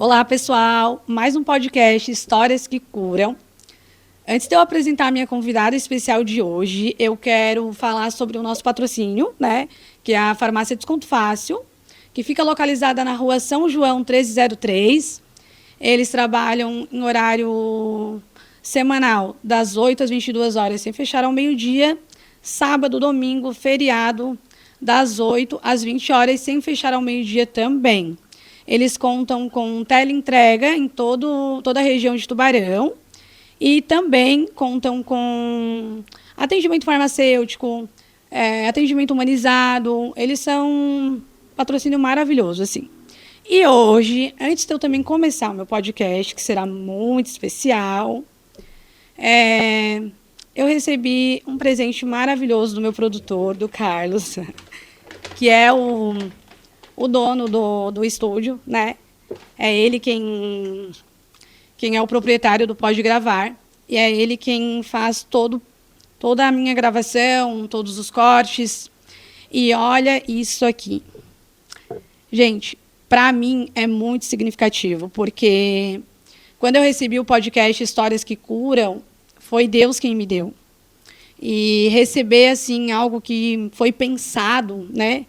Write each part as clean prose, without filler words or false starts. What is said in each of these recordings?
Olá, pessoal! Mais um podcast Histórias que Curam. Antes de eu apresentar a minha convidada especial de hoje, eu quero falar sobre o nosso patrocínio, né? Que é a Farmácia Desconto Fácil, que fica localizada na rua São João 1303. Eles trabalham em horário semanal, das 8 às 22 horas, sem fechar ao meio-dia. Sábado, domingo, feriado, das 8 às 20 horas, sem fechar ao meio-dia também. Eles contam com teleentrega em toda a região de Tubarão e também contam com atendimento farmacêutico, atendimento humanizado. Eles são um patrocínio maravilhoso, assim. E hoje, antes de eu também começar o meu podcast, que será muito especial, eu recebi um presente maravilhoso do meu produtor, do Carlos, que é o dono do estúdio, né? É ele quem é o proprietário do Pode Gravar. E é ele quem faz toda a minha gravação, todos os cortes. E olha isso aqui. Gente, para mim é muito significativo, porque quando eu recebi o podcast Histórias que Curam, foi Deus quem me deu. E receber, assim, algo que foi pensado, né?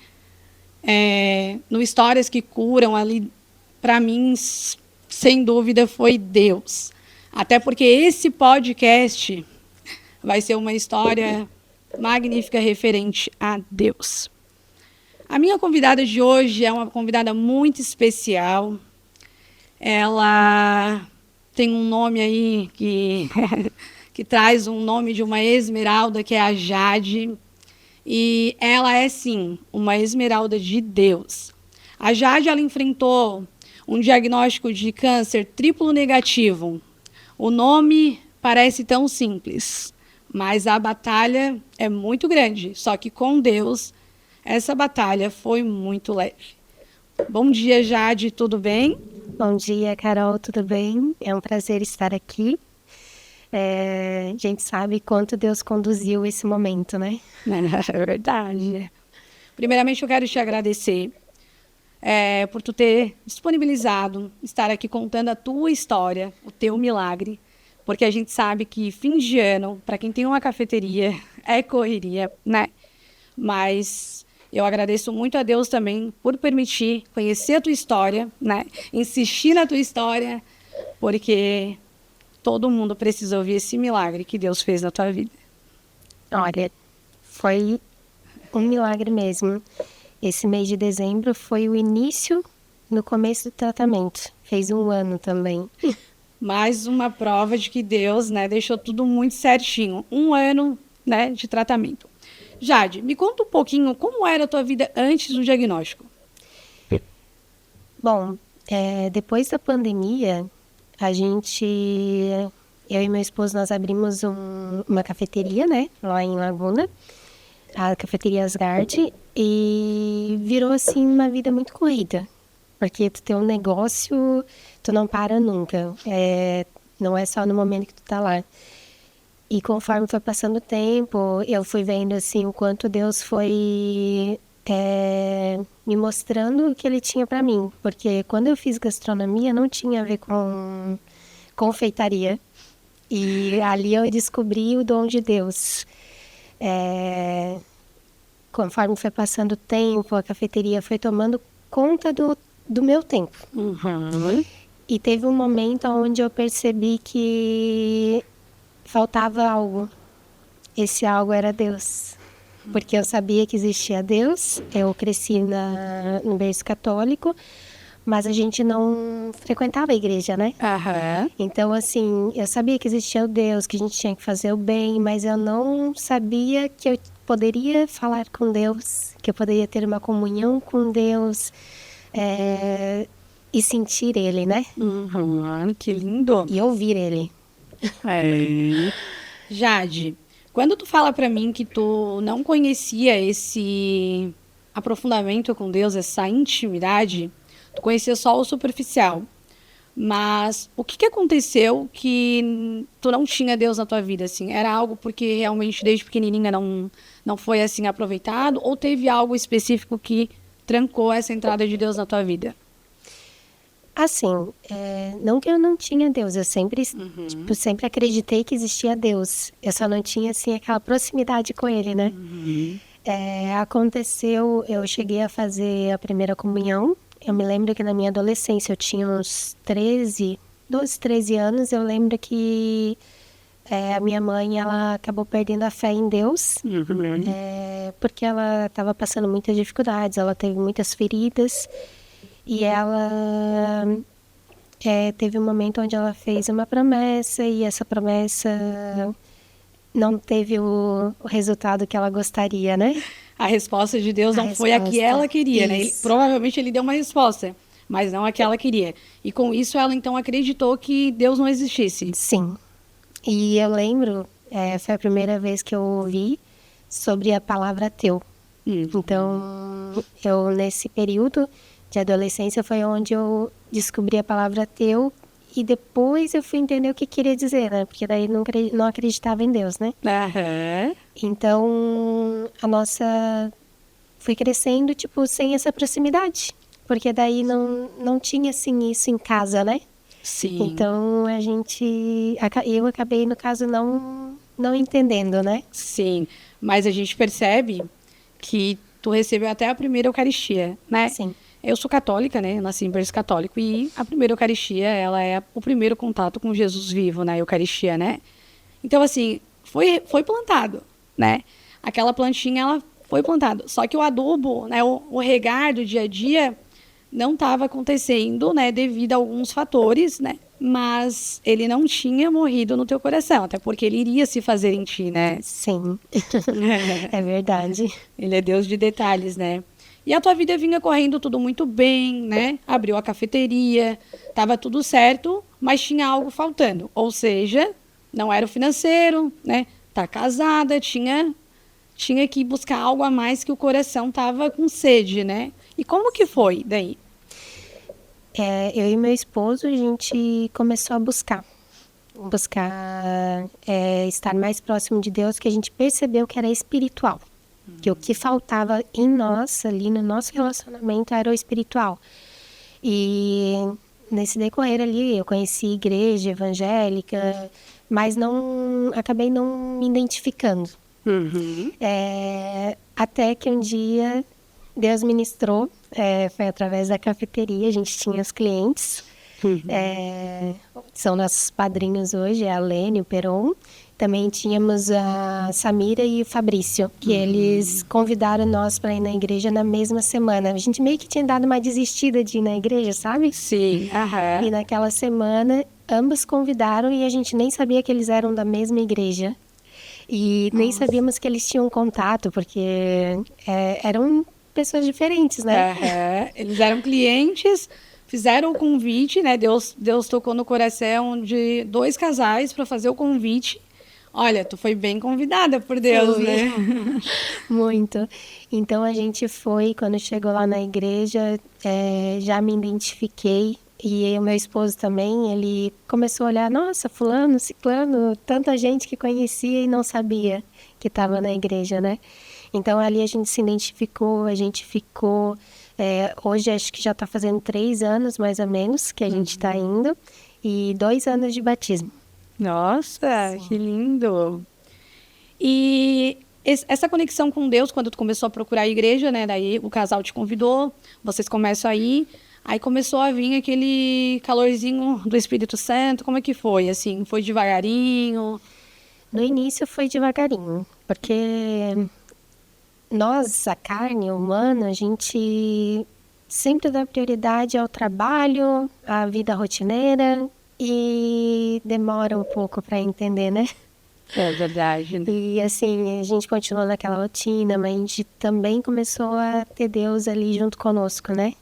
No Histórias que Curam, ali, para mim, sem dúvida, foi Deus. Até porque esse podcast vai ser uma história magnífica referente a Deus. A minha convidada de hoje é uma convidada muito especial. Ela tem um nome aí que traz um nome de uma esmeralda, que é a Jade. E ela é, sim, uma esmeralda de Deus. A Jade, ela enfrentou um diagnóstico de câncer triplo negativo. O nome parece tão simples, mas a batalha é muito grande. Só que com Deus, essa batalha foi muito leve. Bom dia, Jade, tudo bem? Bom dia, Carol, tudo bem? É um prazer estar aqui. A gente sabe quanto Deus conduziu esse momento, né? É verdade. Primeiramente, eu quero te agradecer por tu ter disponibilizado estar aqui contando a tua história, o teu milagre, porque a gente sabe que fim de ano, para quem tem uma cafeteria, é correria, né? Mas eu agradeço muito a Deus também por permitir conhecer a tua história, né? Insistir na tua história, porque todo mundo precisa ouvir esse milagre que Deus fez na tua vida. Olha, foi um milagre mesmo. Esse mês de dezembro foi o início no começo do tratamento. Fez um ano também. Mais uma prova de que Deus, né, deixou tudo muito certinho. Um ano, né, de tratamento. Jade, me conta um pouquinho como era a tua vida antes do diagnóstico. Bom, depois da pandemia, eu e meu esposo, nós abrimos uma cafeteria, né, lá em Laguna, a Cafeteria Asgard, e virou, assim, uma vida muito corrida, porque tu tem um negócio, tu não para nunca, não é só no momento que tu tá lá. E conforme foi passando o tempo, eu fui vendo, assim, o quanto Deus foi me mostrando o que Ele tinha para mim, porque quando eu fiz gastronomia, não tinha a ver com confeitaria. E ali eu descobri o dom de Deus. Conforme foi passando o tempo, a cafeteria foi tomando conta do meu tempo. Uhum. E teve um momento onde eu percebi que faltava algo. Esse algo era Deus. Porque eu sabia que existia Deus, eu cresci no berço católico, mas a gente não frequentava a igreja, né? Aham. Então, assim, eu sabia que existia o Deus, que a gente tinha que fazer o bem, mas eu não sabia que eu poderia falar com Deus, que eu poderia ter uma comunhão com Deus e sentir Ele, né? Uhum. Que lindo. E ouvir Ele. Jade, quando tu fala pra mim que tu não conhecia esse aprofundamento com Deus, essa intimidade, tu conhecia só o superficial. Mas o que aconteceu que tu não tinha Deus na tua vida, assim? Era algo porque realmente desde pequenininha não foi assim aproveitado? Ou teve algo específico que trancou essa entrada de Deus na tua vida? Assim, não que eu não tinha Deus, eu sempre, tipo, sempre acreditei que existia Deus. Eu só não tinha, assim, aquela proximidade com Ele, né? Aconteceu, eu cheguei a fazer a primeira comunhão. Eu me lembro que na minha adolescência, eu tinha uns 12, 13 anos. Eu lembro que a minha mãe, ela acabou perdendo a fé em Deus. Porque ela estava passando muitas dificuldades, ela teve muitas feridas. E ela teve um momento onde ela fez uma promessa e essa promessa não teve o resultado que ela gostaria, né? A resposta de Deus A não foi a que resposta, ela queria, né? isso. Provavelmente ele deu uma resposta, mas não a que ela queria. E com isso ela então acreditou que Deus não existisse. Sim. E eu lembro, foi a primeira vez que eu ouvi sobre a palavra ateu. Então, eu nesse período de adolescência foi onde eu descobri a palavra ateu e depois eu fui entender o que queria dizer, né? Porque daí não acreditava em Deus, né? Aham. Então, fui crescendo, tipo, sem essa proximidade. Porque daí não tinha, assim, isso em casa, né? Sim. Então, eu acabei, no caso, não entendendo, né? Sim. Mas a gente percebe que tu recebeu até a primeira Eucaristia, né? Sim. Eu sou católica, né? Eu nasci em berço católico e a primeira Eucaristia, ela é o primeiro contato com Jesus vivo, na Eucaristia, né? Então, assim, foi plantado, né? Aquela plantinha, ela foi plantada. Só que o adubo, né? O regar do dia a dia não estava acontecendo, né? Devido a alguns fatores, né? Mas ele não tinha morrido no teu coração, até porque ele iria se fazer em ti, né? Sim. É verdade. Ele é Deus de detalhes, né? E a tua vida vinha correndo tudo muito bem, né? Abriu a cafeteria, tava tudo certo, mas tinha algo faltando. Ou seja, não era o financeiro, né? Tá casada, tinha que buscar algo a mais que o coração tava com sede, né? E como que foi daí? Eu e meu esposo, a gente começou a buscar estar mais próximo de Deus, que a gente percebeu que era espiritual. Que o que faltava em nós, ali no nosso relacionamento, era o espiritual. E nesse decorrer ali, eu conheci igreja evangélica, mas acabei não me identificando. Até que um dia Deus ministrou, foi através da cafeteria, a gente tinha os clientes, são nossos padrinhos hoje, a Lene e o Peron. Também tínhamos a Samira e o Fabrício, que eles convidaram nós para ir na igreja na mesma semana. A gente meio que tinha dado uma desistida de ir na igreja, sabe? Sim, aham. E naquela semana, ambos convidaram e a gente nem sabia que eles eram da mesma igreja. E nem sabíamos que eles tinham contato, porque eram pessoas diferentes, né? Aham. Eles eram clientes, fizeram o convite, né? Deus tocou no coração de 2 casais para fazer o convite. Olha, tu foi bem convidada por Deus, Foi. né? Muito. Então a gente foi, quando chegou lá na igreja, já me identifiquei. E o meu esposo também, ele começou a olhar, nossa, fulano, ciclano, tanta gente que conhecia e não sabia que estava na igreja, né? Então ali a gente se identificou, a gente ficou. Hoje acho que já está fazendo 3 anos, mais ou menos, que a gente está indo, e 2 anos de batismo. Nossa, que lindo! E essa conexão com Deus, quando tu começou a procurar a igreja, né? Daí o casal te convidou, vocês começam a ir, aí começou a vir aquele calorzinho do Espírito Santo. Como é que foi? Assim, foi devagarinho? No início foi devagarinho, porque nós, a carne humana, a gente sempre dá prioridade ao trabalho, à vida rotineira e demora um pouco para entender, né? É verdade. E assim, a gente continuou naquela rotina, mas a gente também começou a ter Deus ali junto conosco, né?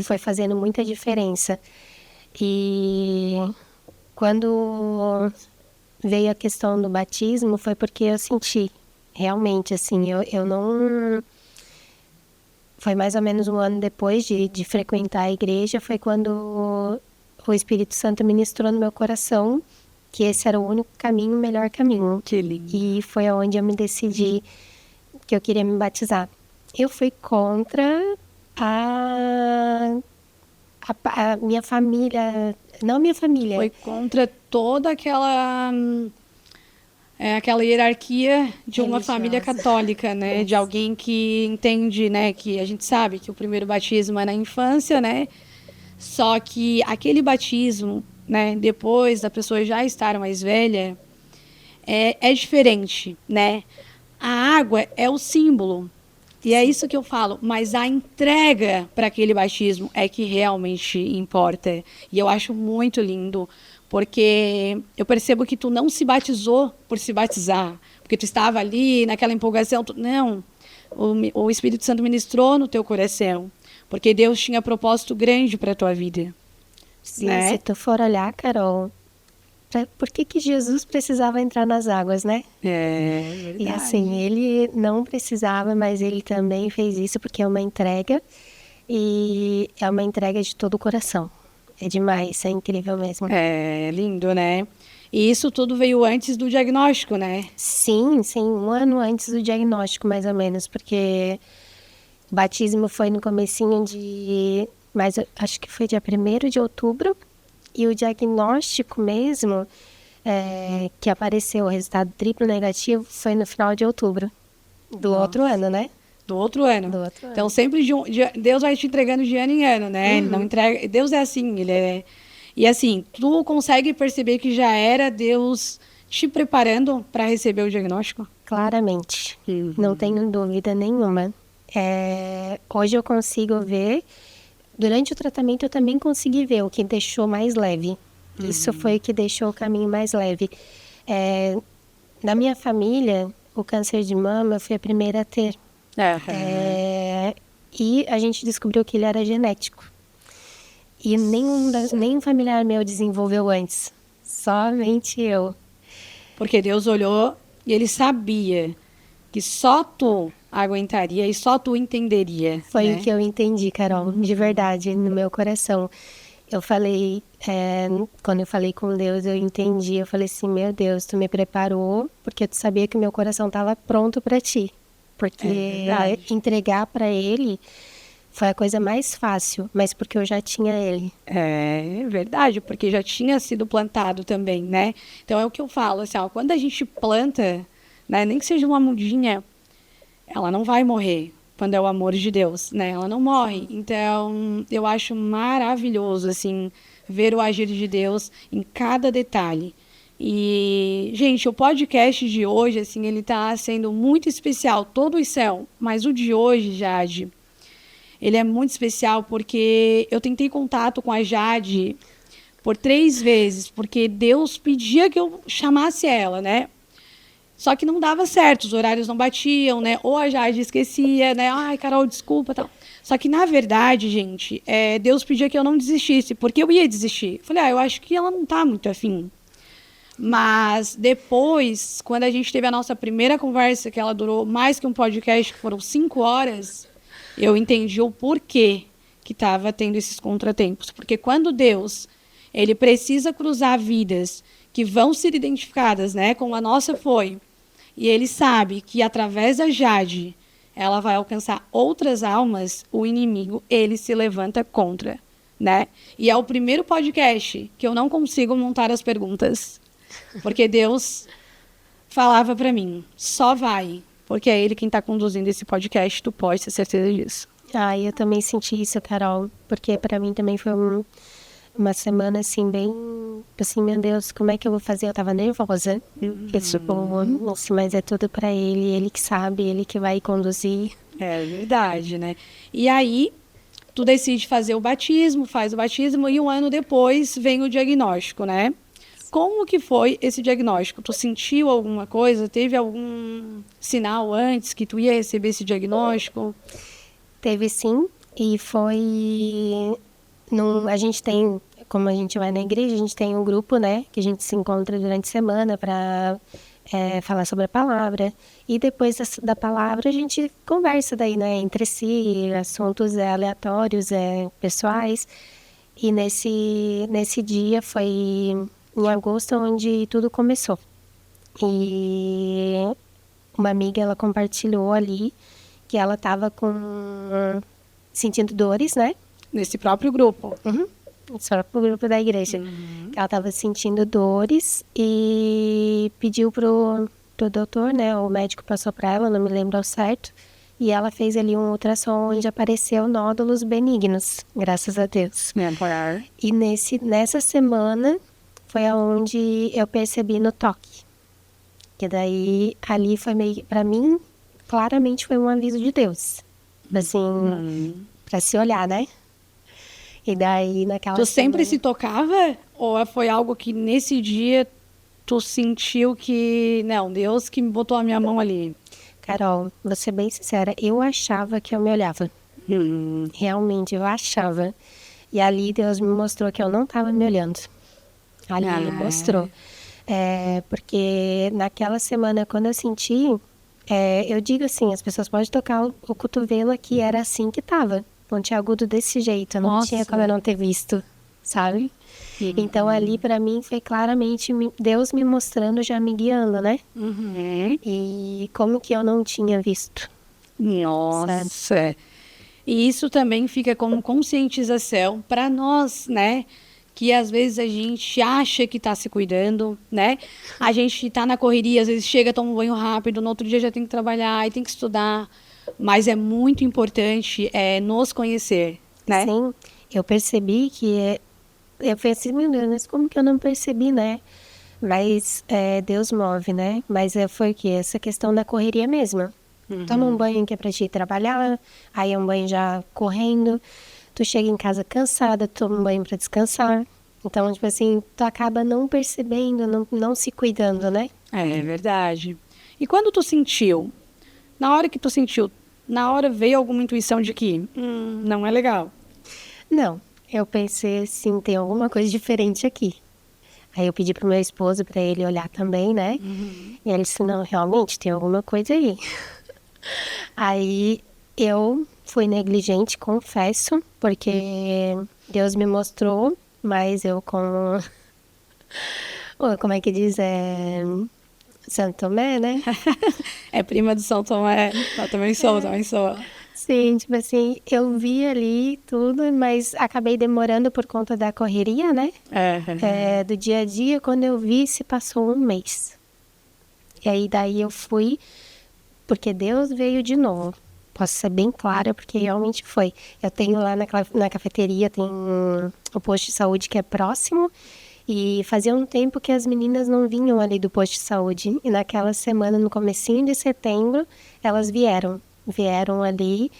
Foi fazendo muita diferença. E quando veio a questão do batismo, foi porque eu senti, realmente, assim, eu não... Foi mais ou menos um ano depois de frequentar a igreja, foi quando o Espírito Santo ministrou no meu coração que esse era o único caminho, o melhor caminho. Que lindo. E foi onde eu me decidi que eu queria me batizar. Eu fui contra a minha família, não minha família, Foi contra toda aquela hierarquia de uma Religiosa. família católica, né? De alguém que entende, né? Que a gente sabe que o primeiro batismo é na infância, né? Só que aquele batismo, né? Depois da pessoa já estar mais velha, é diferente, né? A água é o símbolo. E é isso que eu falo, mas a entrega para aquele batismo é que realmente importa. E eu acho muito lindo, porque eu percebo que tu não se batizou por se batizar, porque tu estava ali naquela empolgação. Não, o Espírito Santo ministrou no teu coração, porque Deus tinha propósito grande para a tua vida. sim, Né? se tu for olhar, Carol, por que Jesus precisava entrar nas águas, né? É E verdade. assim, ele não precisava, mas ele também fez isso porque é uma entrega e é uma entrega de todo o coração. É demais, é incrível mesmo. É lindo, né? E isso tudo veio antes do diagnóstico, né? Sim, sim, um ano antes do diagnóstico, mais ou menos, porque o batismo foi no comecinho mas eu acho que foi dia 1º de outubro, e o diagnóstico mesmo, que apareceu o resultado triplo negativo, foi no final de outubro do outro ano, né? Do outro ano. Do outro ano. Então, sempre Deus vai te entregando de ano em ano, né? Ele não entrega. Deus é assim, ele é. E assim, tu consegue perceber que já era Deus te preparando para receber o diagnóstico? Claramente, não tenho dúvida nenhuma. Hoje eu consigo ver, durante o tratamento eu também consegui ver o que deixou mais leve. Isso foi o que deixou o caminho mais leve. Na minha família, o câncer de mama eu fui a primeira a ter. E a gente descobriu que ele era genético. E nenhum familiar meu desenvolveu antes. Somente eu. Porque Deus olhou e ele sabia que só tu aguentaria e só tu entenderia. Foi né? o que eu entendi, Carol, de verdade, no meu coração. Eu falei, quando eu falei com Deus, eu entendi. Eu falei assim, meu Deus, tu me preparou porque tu sabia que o meu coração estava pronto para ti. Porque verdade. entregar para Ele foi a coisa mais fácil, mas porque eu já tinha Ele. É verdade, porque já tinha sido plantado também, né? Então é o que eu falo, assim, ó, quando a gente planta, né, nem que seja uma mudinha, ela não vai morrer quando é o amor de Deus, né? Ela não morre. Então, eu acho maravilhoso, assim, ver o agir de Deus em cada detalhe. E, gente, o podcast de hoje, assim, ele tá sendo muito especial. Todos são, mas o de hoje, Jade, ele é muito especial porque eu tentei contato com a Jade por 3 vezes, porque Deus pedia que eu chamasse ela, né? Só que não dava certo, os horários não batiam, né? Ou a Jade esquecia, né? Ai, Carol, desculpa, tal. Só que, na verdade, gente, Deus pedia que eu não desistisse, porque eu ia desistir. Eu falei, eu acho que ela não tá muito afim. Mas depois, quando a gente teve a nossa primeira conversa, que ela durou mais que um podcast, que foram 5 horas, eu entendi o porquê que estava tendo esses contratempos. Porque quando Deus, ele precisa cruzar vidas que vão ser identificadas, né, como a nossa foi, e ele sabe que através da Jade ela vai alcançar outras almas, o inimigo, ele se levanta contra, né? E é o primeiro podcast que eu não consigo montar as perguntas, porque Deus falava para mim, só vai, porque é ele quem está conduzindo esse podcast, tu pode ter certeza disso. Eu também senti isso, Carol, porque para mim também foi uma semana assim, bem assim, meu Deus, como é que eu vou fazer? Eu tava nervosa. Nossa, mas é tudo pra ele que sabe, ele que vai conduzir. É verdade, né? E aí, tu decide fazer o batismo, faz o batismo e um ano depois vem o diagnóstico, né? Como que foi esse diagnóstico? Tu sentiu alguma coisa? Teve algum sinal antes que tu ia receber esse diagnóstico? Teve sim, e foi... a gente tem, como a gente vai na igreja, a gente tem um grupo, né? Que a gente se encontra durante a semana para falar sobre a palavra. E depois da palavra a gente conversa daí, né? Entre si, assuntos aleatórios, pessoais. E nesse dia foi em agosto onde tudo começou. E uma amiga, ela compartilhou ali que ela estava sentindo dores, né? Nesse próprio grupo. Uhum. Só pro grupo da igreja. Ela estava sentindo dores e pediu pro doutor, né? O médico passou para ela, não me lembro ao certo. E ela fez ali um ultrassom onde apareceu nódulos benignos, graças a Deus. E nessa semana foi onde eu percebi no toque. Que daí, ali foi meio, pra mim, claramente foi um aviso de Deus. Assim, pra se olhar, né? E daí, naquela Tu sempre semana... se tocava? Ou foi algo que nesse dia tu sentiu que, não, Deus que me botou a minha mão ali? Carol, vou ser bem sincera, eu achava que eu me olhava. Realmente, eu achava. E ali Deus me mostrou que eu não estava me olhando. Ali Ele mostrou. Porque naquela semana, quando eu senti, eu digo assim, as pessoas podem tocar o cotovelo aqui, era assim que estava. Pontiagudo desse jeito, não Nossa. tinha como eu não ter visto, sabe? Então ali pra mim foi claramente Deus me mostrando, já me guiando, né? E como que eu não tinha visto. Nossa. E isso também fica como conscientização para nós, né? Que às vezes a gente acha que está se cuidando, né? A gente está na correria, às vezes chega, toma um banho rápido, no outro dia já tem que trabalhar e tem que estudar. Mas é muito importante nos conhecer, né? Sim, eu percebi que eu falei assim, meu Deus, mas como que eu não percebi, né? Mas Deus move, né? Mas foi o quê? Essa questão da correria mesmo. Toma um banho que é pra te ir trabalhar, aí é um banho já correndo, tu chega em casa cansada, toma um banho pra descansar. Então, tipo assim, tu acaba não percebendo, não se cuidando, né? É verdade. E quando tu sentiu, na hora que tu sentiu, na hora veio alguma intuição de que não é legal? Não, eu pensei assim, tem alguma coisa diferente aqui. Aí eu pedi pro meu esposo pra ele olhar também, né? E ele disse, não, realmente tem alguma coisa aí. Aí eu fui negligente, confesso, porque Deus me mostrou, mas eu como é que diz? Santo Tomé, né? É prima do São Tomé. Eu também sou. Sim, tipo assim, eu vi ali tudo, mas acabei demorando por conta da correria, né? Do dia a dia, quando eu vi, se passou um mês. E aí daí eu fui, porque Deus veio de novo. Posso ser bem clara, porque realmente foi. Eu tenho lá na cafeteria, tem o posto de saúde que é próximo, e fazia um tempo que as meninas não vinham ali do posto de saúde. E naquela semana, no comecinho de setembro, elas vieram ali,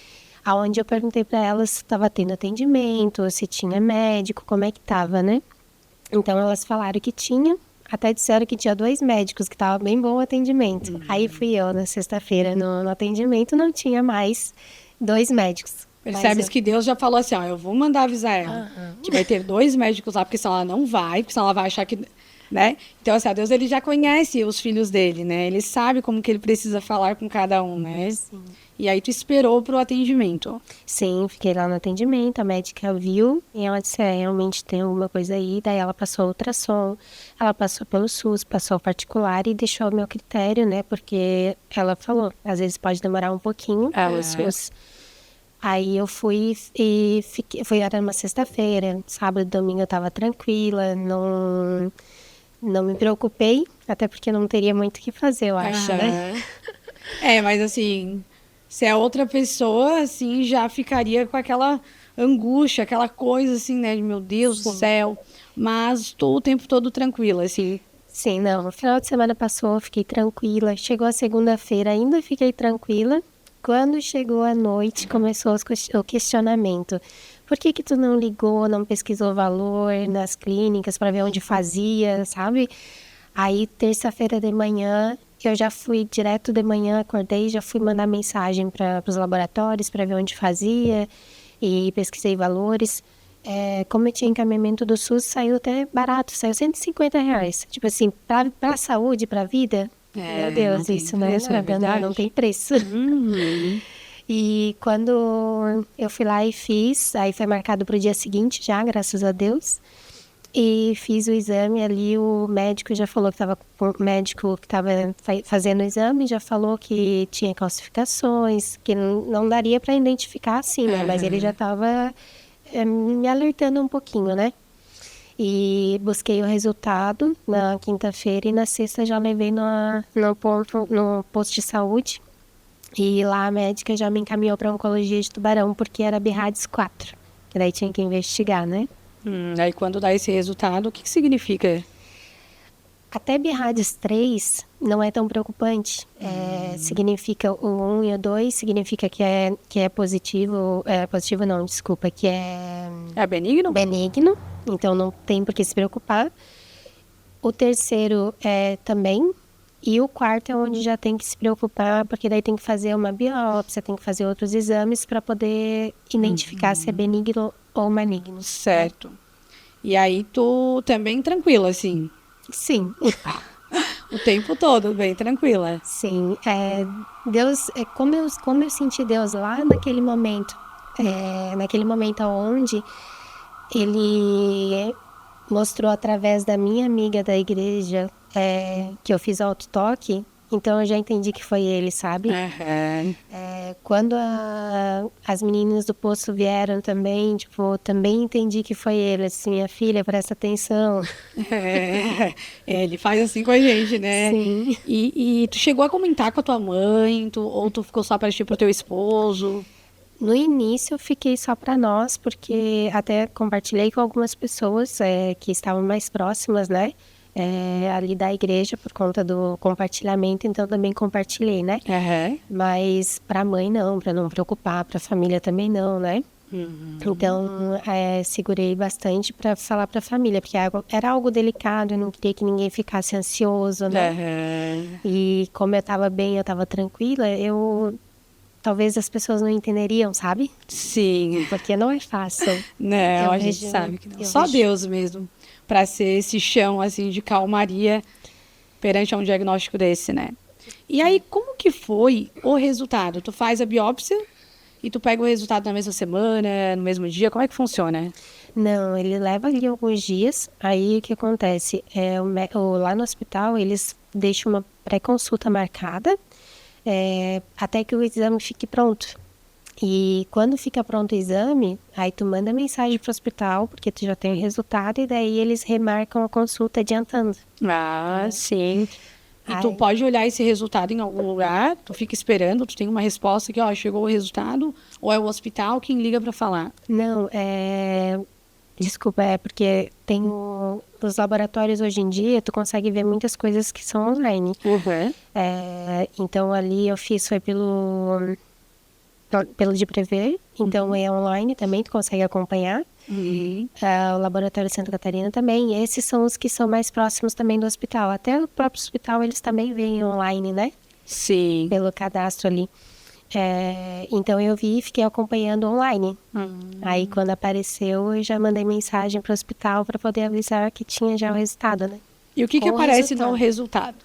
aonde eu perguntei para elas se estava tendo atendimento, se tinha médico, como é que estava, né? Então elas falaram que tinha, até disseram que tinha 2 médicos, que estava bem bom o atendimento. Aí fui eu na sexta-feira no atendimento, não tinha mais 2 médicos. Percebes que Deus já falou assim, ó, eu vou mandar avisar ela que vai ter 2 médicos lá, porque senão ela não vai, porque senão ela vai achar que, né? Então, assim, Deus, ele já conhece os filhos dele, né? Ele sabe como que ele precisa falar com cada um, né? Sim. E aí tu esperou pro atendimento. Sim, fiquei lá no atendimento, a médica viu e ela disse, realmente tem alguma coisa aí. Daí ela passou ultrassom, ela passou pelo SUS, passou o particular e deixou o meu critério, né? Porque ela falou, às vezes pode demorar um pouquinho pelo SUS. Aí eu fui e era uma sexta-feira, sábado e domingo eu tava tranquila, não me preocupei, até porque não teria muito o que fazer, eu acho, né? Mas assim, se é outra pessoa, assim, já ficaria com aquela angústia, aquela coisa assim, né, de meu Deus do céu. Mas tô o tempo todo tranquila, assim. Sim, não, no final de semana passou, fiquei tranquila. Chegou a segunda-feira, ainda fiquei tranquila. Quando chegou a noite, começou o questionamento. Por que tu não ligou, não pesquisou valor nas clínicas para ver onde fazia, sabe? Aí, terça-feira de manhã, eu já fui direto de manhã, acordei, já fui mandar mensagem para os laboratórios para ver onde fazia e pesquisei valores. Como eu tinha encaminhamento do SUS, saiu até barato, saiu R$ 150. Tipo assim, para a saúde, para a vida... Meu Deus, isso não não tem preço. E quando eu fui lá e fiz, aí foi marcado para o dia seguinte já, graças a Deus. E fiz o exame ali, o médico já falou que o médico que estava fazendo o exame já falou que tinha calcificações, que não daria para identificar assim, né? Mas ele já estava me alertando um pouquinho, né? E busquei o resultado na quinta-feira e na sexta já levei no posto de saúde. E lá a médica já me encaminhou para oncologia de tubarão, porque era BIRADS 4. Que daí tinha que investigar, né? Aí quando dá esse resultado, o que significa? Até BIRADS 3 não é tão preocupante. Significa o 1 e o 2, significa que é positivo. Positivo não, desculpa, que é É benigno? benigno, então não tem por que se preocupar. O terceiro é também, e o quarto é onde já tem que se preocupar, porque daí tem que fazer uma biópsia, tem que fazer outros exames para poder identificar se é benigno ou maligno. Certo. E aí tu também tranquila, assim, Sim, o tempo todo, bem tranquila. sim. Deus, como eu senti Deus lá naquele momento onde Ele mostrou através da minha amiga da igreja que eu fiz autotoque, então eu já entendi que foi ele, sabe? Aham. Quando as meninas do poço vieram também, tipo, também entendi que foi ele, assim, minha filha, presta atenção. Ele faz assim com a gente, né? Sim. E tu chegou a comentar com a tua mãe, ou tu ficou só para ti pro teu esposo? No início eu fiquei só para nós, porque até compartilhei com algumas pessoas que estavam mais próximas, né? Ali da igreja, por conta do compartilhamento, então também compartilhei, né? Aham. Mas para a mãe não, para não preocupar, para a família também não, né? Então, segurei bastante para falar para a família, porque era algo delicado, eu não queria que ninguém ficasse ansioso, né? Aham. E como eu estava bem, eu estava tranquila, talvez as pessoas não entenderiam, sabe? Sim. Porque não é fácil. Não, Eu a gente vejo- sabe que não. eu Só vejo- Deus mesmo para ser esse chão assim de calmaria perante a um diagnóstico desse, né? E aí, como que foi o resultado? Tu faz a biópsia e tu pega o resultado na mesma semana, no mesmo dia? Como é que funciona? Não, ele leva ali alguns dias. Aí o que acontece? Lá no hospital eles deixam uma pré-consulta marcada até que o exame fique pronto. E quando fica pronto o exame, aí tu manda mensagem pro hospital, porque tu já tem o resultado, e daí eles remarcam a consulta adiantando. Ah, sim. E tu Ai. pode olhar esse resultado em algum lugar, tu fica esperando, tu tem uma resposta que, ó, chegou o resultado, ou é o hospital quem liga para falar? Não, desculpa, porque nos laboratórios hoje em dia, tu consegue ver muitas coisas que são online. Uhum. Então ali eu fiz foi pelo de Prever, então é online também, tu consegue acompanhar. Uhum. O Laboratório Santa Catarina também, e esses são os que são mais próximos também do hospital. Até o próprio hospital eles também veem online, né? Sim. Pelo cadastro ali. Então eu vi e fiquei acompanhando online. Aí quando apareceu, eu já mandei mensagem para o hospital para poder avisar que tinha já o resultado, né? E o que Com o aparece no resultado?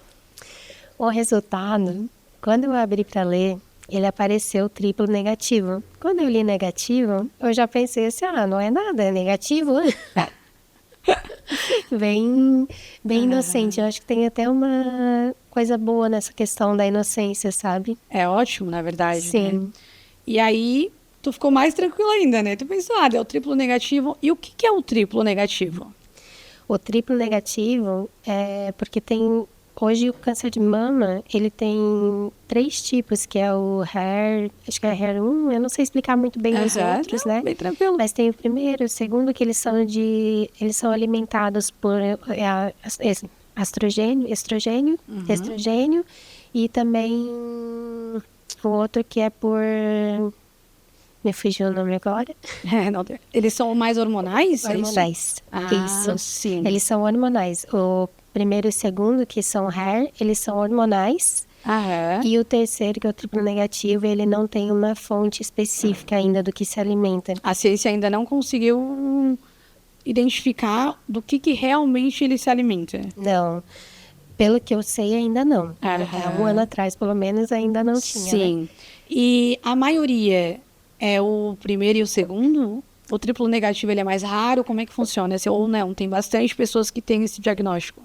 O resultado, quando eu abri para ler, ele apareceu triplo negativo. Quando eu li negativo, eu já pensei assim, não é nada, é negativo. Bem inocente. Eu acho que tem até uma coisa boa nessa questão da inocência, sabe? É ótimo, na verdade. Sim. Né? E aí, tu ficou mais tranquila ainda, né? Tu pensou, deu triplo negativo. E o que é o triplo negativo? O triplo negativo é porque hoje o câncer de mama, ele tem 3 tipos, que é o HER, acho que é HER1, eu não sei explicar muito bem os outros, Não, né? bem tranquilo. Mas tem o primeiro, o segundo, que eles são alimentados por estrogênio, e também o outro que é por... Me fugiu o nome agora. Não, eles são mais hormonais? Hormonais. Isso? Isso. Sim. Eles são hormonais. O primeiro e o segundo, que são HER, eles são hormonais. Aham. E o terceiro, que é o triplo negativo, ele não tem uma fonte específica ainda do que se alimenta. A ciência ainda não conseguiu identificar do que realmente ele se alimenta. Não. Pelo que eu sei, ainda não. Aham. Um ano atrás, pelo menos, ainda não tinha. Sim. Né? E a maioria é o primeiro e o segundo? O triplo negativo ele é mais raro? Como é que funciona? Ou não? Tem bastante pessoas que têm esse diagnóstico.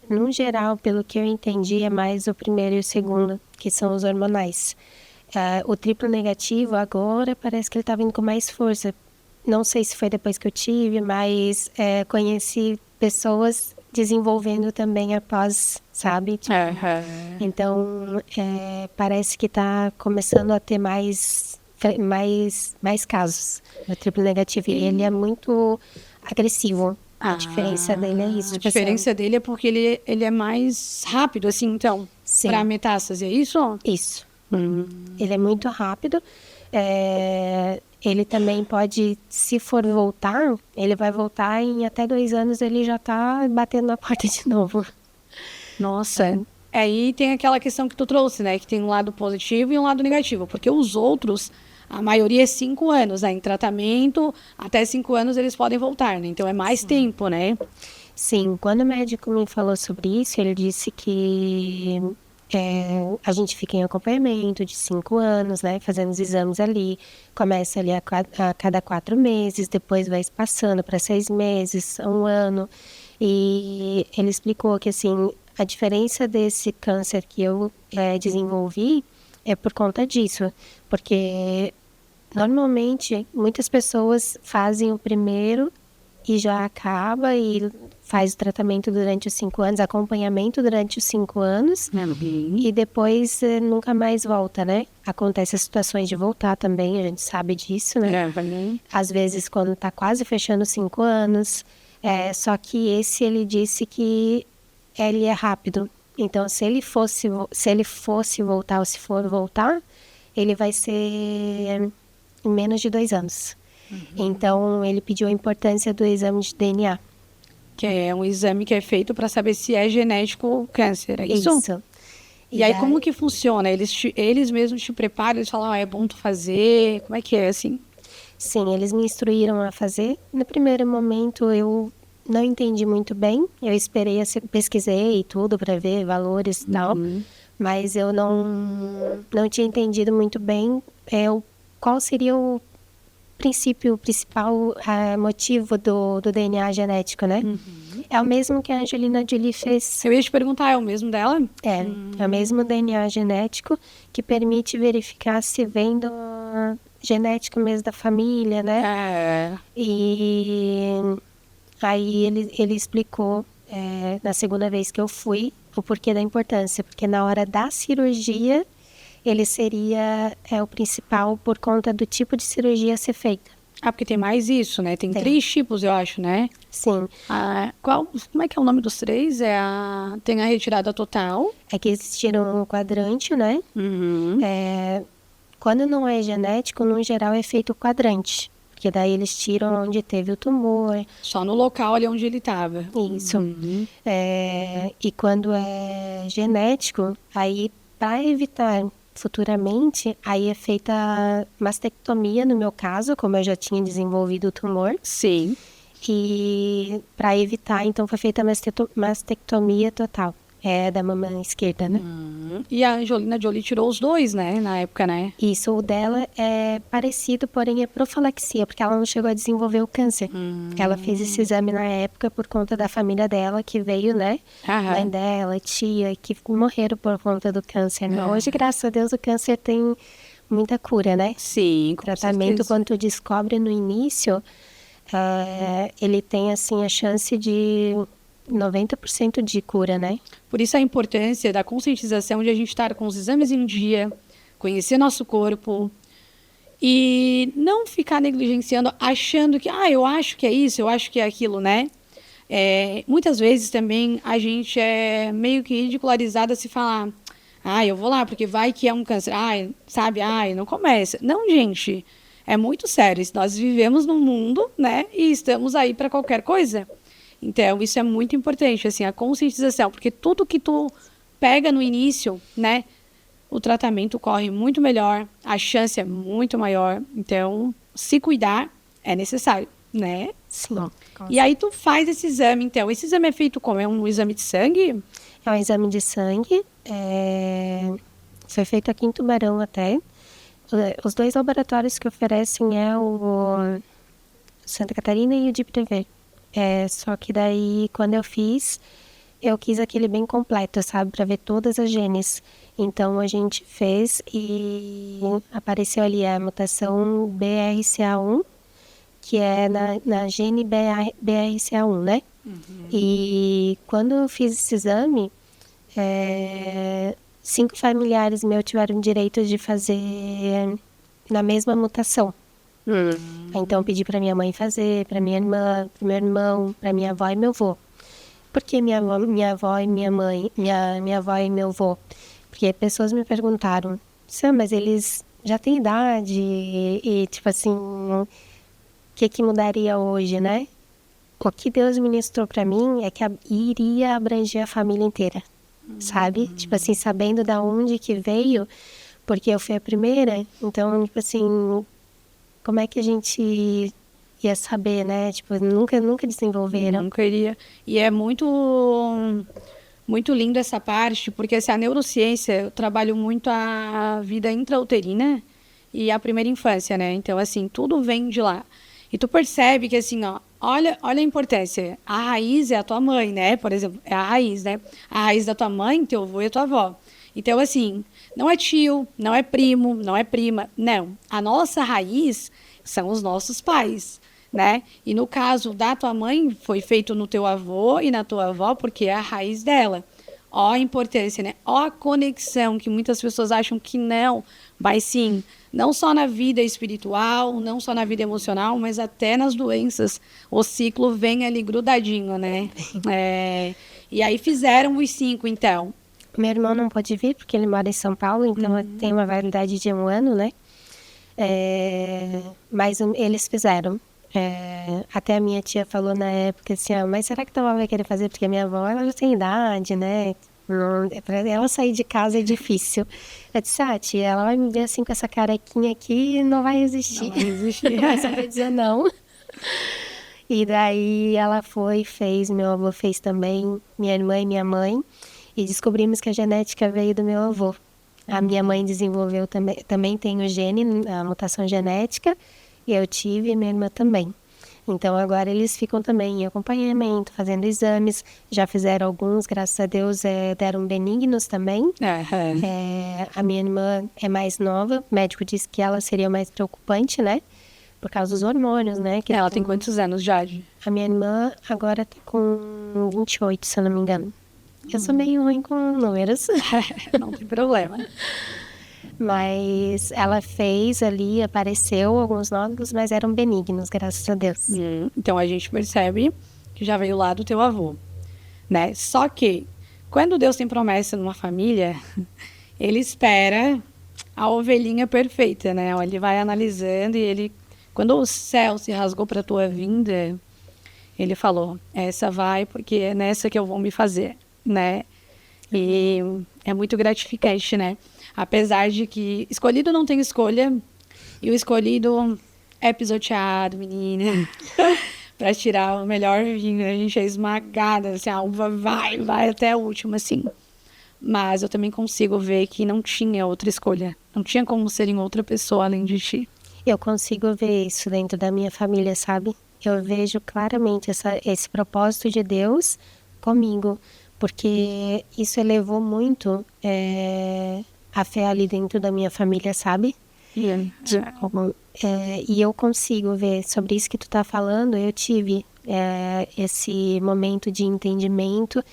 No geral, pelo que eu entendi, é mais o primeiro e o segundo, que são os hormonais. O triplo negativo, agora, parece que ele está vindo com mais força. não sei se foi depois que eu tive, mas conheci pessoas desenvolvendo também após, sabe? Tipo, então, parece que está começando a ter mais casos do triplo negativo. E ele é muito agressivo. A diferença dele é isso. A Tipo assim, diferença dele é porque ele é mais rápido, assim, então, sim. para metástase, é isso? Isso. Ele é muito rápido. Ele também pode, se for voltar, ele vai voltar em até 2 anos, ele já tá batendo na porta de novo. Nossa. Aí tem aquela questão que tu trouxe, né? Que tem um lado positivo e um lado negativo. Porque os outros, a maioria é 5 anos, né? Em tratamento, até 5 anos eles podem voltar, né? Então é mais tempo, né? Sim, quando o médico me falou sobre isso, ele disse que a gente fica em acompanhamento de 5 anos, né? Fazendo os exames ali. Começa ali a cada 4 meses, depois vai passando para 6 meses, 1 ano. E ele explicou que, assim, a diferença desse câncer que eu desenvolvi é por conta disso. Porque, normalmente, muitas pessoas fazem o primeiro e já acaba e faz o tratamento durante os 5 anos, acompanhamento durante os 5 anos, e depois nunca mais volta, né? Acontece as situações de voltar também, a gente sabe disso, né? Às vezes quando tá quase fechando 5 anos, só que esse ele disse que ele é rápido. Então, se ele fosse voltar, ou se for voltar, ele vai ser em menos de 2 anos. Então, ele pediu a importância do exame de DNA. Que é um exame que é feito para saber se é genético o câncer, é isso? Isso. E aí, como que funciona? Eles mesmos te preparam, eles falam, é bom tu fazer, como é que é, assim? Sim, eles me instruíram a fazer. No primeiro momento, eu não entendi muito bem. Eu esperei, pesquisei tudo para ver valores e tal. Mas eu não tinha entendido muito bem qual seria o principal motivo do DNA genético, né? É o mesmo que a Angelina Jolie fez. Eu ia te perguntar, é o mesmo dela? É o mesmo DNA genético que permite verificar se vem do genético mesmo da família, né? E aí ele explicou na segunda vez que eu fui o porquê da importância, porque na hora da cirurgia ele seria o principal por conta do tipo de cirurgia a ser feita. Porque tem mais isso, né? Tem 3 tipos, eu acho, né? Sim. Como é que é o nome dos 3? Tem a retirada total. É que eles tiram o quadrante, né? Quando não é genético, no geral é feito o quadrante. Porque daí eles tiram onde teve o tumor. Só no local ali onde ele estava. Isso. E quando é genético, aí para evitar futuramente, aí é feita a mastectomia, no meu caso, como eu já tinha desenvolvido o tumor. Sim. E para evitar, então, foi feita a mastectomia total. Da mama esquerda, né? E a Angelina Jolie tirou os 2, né? Na época, né? Isso, o dela é parecido, porém é profilaxia, porque ela não chegou a desenvolver o câncer. Ela fez esse exame na época por conta da família dela, que veio, né? Mãe dela, tia, que morreram por conta do câncer. Né? Hoje, graças a Deus, o câncer tem muita cura, né? Sim, com tratamento, certeza. quando tu descobre no início, ele tem, assim, a chance de 90% de cura, né? Por isso a importância da conscientização de a gente estar com os exames em dia, conhecer nosso corpo e não ficar negligenciando, achando que, eu acho que é isso, eu acho que é aquilo, né? Muitas vezes também a gente é meio que ridicularizada se falar, eu vou lá porque vai que é um câncer, não começa. Não, gente, é muito sério, nós vivemos num mundo, né, e estamos aí para qualquer coisa. Então, isso é muito importante, assim, a conscientização, porque tudo que tu pega no início, né, o tratamento corre muito melhor, a chance é muito maior. Então, se cuidar é necessário, né? Sim. E aí tu faz esse exame, então. Esse exame é feito como? É um exame de sangue? É um exame de sangue. Foi feito aqui em Tubarão até. Os 2 laboratórios que oferecem é o Santa Catarina e o de Prever. Só que daí, quando eu quis aquele bem completo, sabe? Para ver todas as genes. Então, a gente fez e apareceu ali a mutação BRCA1, que é na gene BRCA1, né? E quando eu fiz esse exame, 5 familiares meus tiveram direito de fazer na mesma mutação. Então eu pedi para minha mãe fazer, para minha irmã, para meu irmão, para minha avó e meu avô. Por que minha avó e minha mãe, minha avó e meu avô? Porque pessoas me perguntaram, Sam, mas eles já têm idade e tipo assim, o que mudaria hoje, né? O que Deus ministrou para mim é que iria abranger a família inteira, sabe? Tipo assim, sabendo da onde que veio, porque eu fui a primeira, então, tipo assim, como é que a gente ia saber, né? Tipo, nunca desenvolveram. Nunca iria. E é muito lindo essa parte, porque assim, a neurociência, eu trabalho muito a vida intrauterina e a primeira infância, né? Então, assim, tudo vem de lá. E tu percebe que, assim, ó, olha a importância. A raiz é a tua mãe, né? Por exemplo, é a raiz, né? A raiz da tua mãe, teu avô e tua avó. Então, assim, não é tio, não é primo, não é prima, não. A nossa raiz são os nossos pais, né? E no caso da tua mãe, foi feito no teu avô e na tua avó, porque é a raiz dela. Ó a importância, né? Ó a conexão, que muitas pessoas acham que não, mas sim, não só na vida espiritual, não só na vida emocional, mas até nas doenças. O ciclo vem ali grudadinho, né? E aí fizeram os 5, então. Meu irmão não pode vir porque ele mora em São Paulo, então tem uma validade de 1 ano, né? Mas eles fizeram. Até a minha tia falou na época assim, mas será que tua avó vai querer fazer? Porque a minha avó, ela já tem idade, né? Pra ela sair de casa é difícil. Eu disse, tia, ela vai me ver assim com essa carequinha aqui e não vai existir. Não vai existir. Não vai saber dizer não. E daí ela foi, fez, meu avô fez também, minha irmã e minha mãe. E descobrimos que a genética veio do meu avô. A minha mãe desenvolveu também tem o gene, a mutação genética. E eu tive e minha irmã também. Então agora eles ficam também em acompanhamento, fazendo exames. Já fizeram alguns, graças a Deus, deram benignos também. A minha irmã é mais nova. O médico disse que ela seria mais preocupante, né? Por causa dos hormônios, né? Ela tem quantos anos, Jade? A minha irmã agora tá com 28, se eu não me engano. Eu sou meio ruim com números. Não tem problema. Mas ela fez ali, apareceu alguns nódulos, mas eram benignos, graças a Deus. Então a gente percebe que já veio lá do teu avô, né? Só que quando Deus tem promessa numa família, ele espera a ovelhinha perfeita, né? Ele vai analisando e ele, quando o céu se rasgou para tua vinda, ele falou: essa vai porque é nessa que eu vou me fazer, né? E é muito gratificante, né? Apesar de que escolhido não tem escolha, e o escolhido é pisoteado, menina, para tirar o melhor vinho. A gente é esmagada, assim, a uva vai até a última, assim. Mas eu também consigo ver que não tinha outra escolha. Não tinha como ser em outra pessoa além de ti. Eu consigo ver isso dentro da minha família, sabe? Eu vejo claramente esse propósito de Deus comigo, porque isso elevou muito a fé ali dentro da minha família, sabe? E eu consigo ver sobre isso que tu tá falando. Eu tive esse momento de entendimento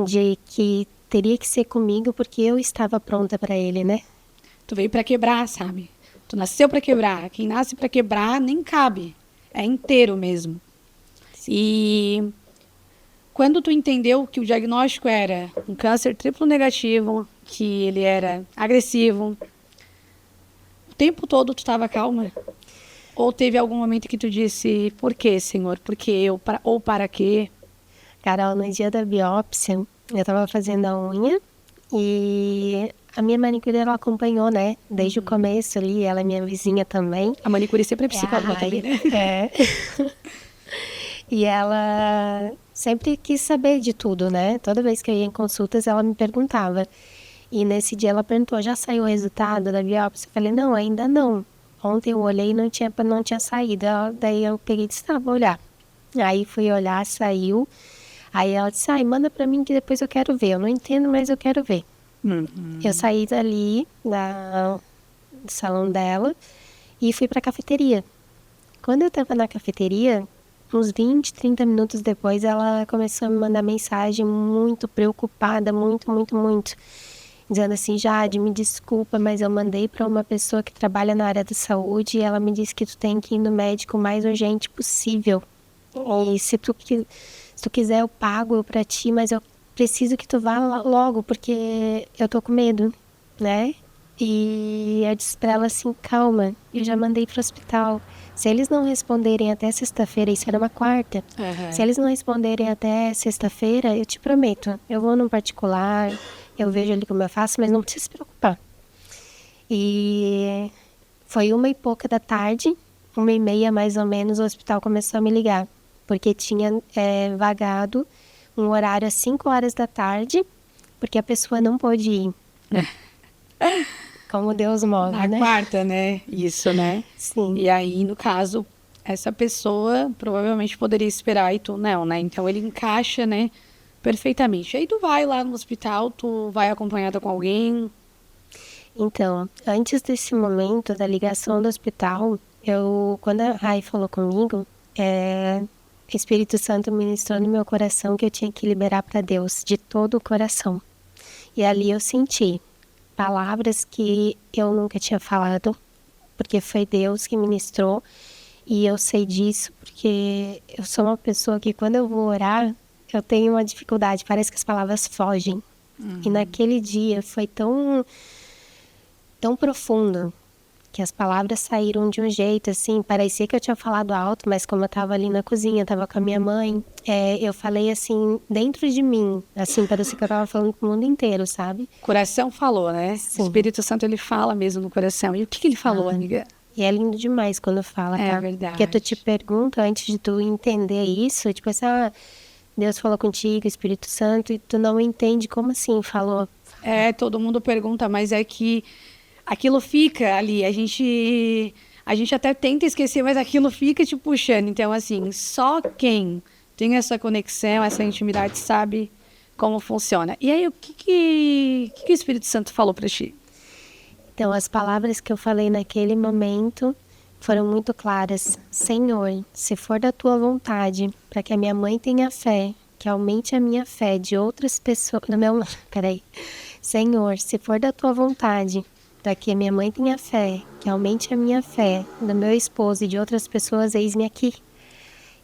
de que teria que ser comigo porque eu estava pronta para ele, né? Tu veio para quebrar, sabe? Tu nasceu para quebrar. Quem nasce para quebrar nem cabe. É inteiro mesmo. Sim. E quando tu entendeu que o diagnóstico era um câncer triplo negativo, que ele era agressivo, o tempo todo tu estava calma? Ou teve algum momento que tu disse, por quê, Senhor? Por que eu? Ou para quê? Carol, no dia da biópsia, eu estava fazendo a unha e a minha manicure, ela acompanhou, né? Desde o começo ali, ela é minha vizinha também. A manicure sempre é psicóloga também, né? E ela sempre quis saber de tudo, né? Toda vez que eu ia em consultas, ela me perguntava. E nesse dia ela perguntou, já saiu o resultado da biópsia? Eu falei, não, ainda não. Ontem eu olhei e não tinha saído. Daí eu peguei e disse, tá, vou olhar. Aí fui olhar, saiu. Aí ela disse, manda pra mim que depois eu quero ver. Eu não entendo, mas eu quero ver. Eu saí dali, do salão dela, e fui pra cafeteria. Quando eu tava na cafeteria, uns 20, 30 minutos depois, ela começou a me mandar mensagem muito preocupada, muito, muito, muito. Dizendo assim, Jade, me desculpa, mas eu mandei para uma pessoa que trabalha na área da saúde e ela me disse que tu tem que ir no médico o mais urgente possível. E se tu quiser, eu pago para ti, mas eu preciso que tu vá logo, porque eu tô com medo, né? E eu disse pra ela assim, calma, eu já mandei pro hospital. Se eles não responderem até sexta-feira, isso era uma quarta, se eles não responderem até sexta-feira, eu te prometo, eu vou num particular, eu vejo ali como eu faço, mas não precisa se preocupar. E foi 1h pouca da tarde, 1h30 mais ou menos, o hospital começou a me ligar, porque tinha vagado um horário às 5 horas da tarde, porque a pessoa não pôde ir. Como Deus move, Na né? quarta, né? Isso, né? Sim. E aí, no caso, essa pessoa provavelmente poderia esperar e tu não, né? Então ele encaixa, né? Perfeitamente. Aí tu vai lá no hospital, tu vai acompanhada com alguém. Então, antes desse momento da ligação do hospital, quando a Rai falou comigo, o Espírito Santo ministrou no meu coração que eu tinha que liberar para Deus de todo o coração. E ali eu senti palavras que eu nunca tinha falado, porque foi Deus que ministrou. E eu sei disso porque eu sou uma pessoa que quando eu vou orar, eu tenho uma dificuldade, parece que as palavras fogem. E naquele dia foi tão profundo que as palavras saíram de um jeito, assim, parecia que eu tinha falado alto, mas como eu estava ali na cozinha, estava com a minha mãe, eu falei assim, dentro de mim, assim, parecia que eu estava falando com o mundo inteiro, sabe? O coração falou, né? Sim. O Espírito Santo, ele fala mesmo no coração. E o que ele falou, amiga? E é lindo demais quando fala, tá? É verdade. Porque tu te pergunta antes de tu entender isso, tipo assim, Deus falou contigo, Espírito Santo, e tu não entende como assim falou. Todo mundo pergunta, mas é que aquilo fica ali. A gente até tenta esquecer, mas aquilo fica te puxando. Então, assim, só quem tem essa conexão, essa intimidade, sabe como funciona. E aí, o que o Espírito Santo falou pra ti? Então, as palavras que eu falei naquele momento foram muito claras. Senhor, se for da tua vontade, para que a minha mãe tenha fé, que aumente a minha fé de outras pessoas... Senhor, se for da tua vontade, para que a minha mãe tenha fé, que aumente a minha fé, do meu esposo e de outras pessoas, eis-me aqui.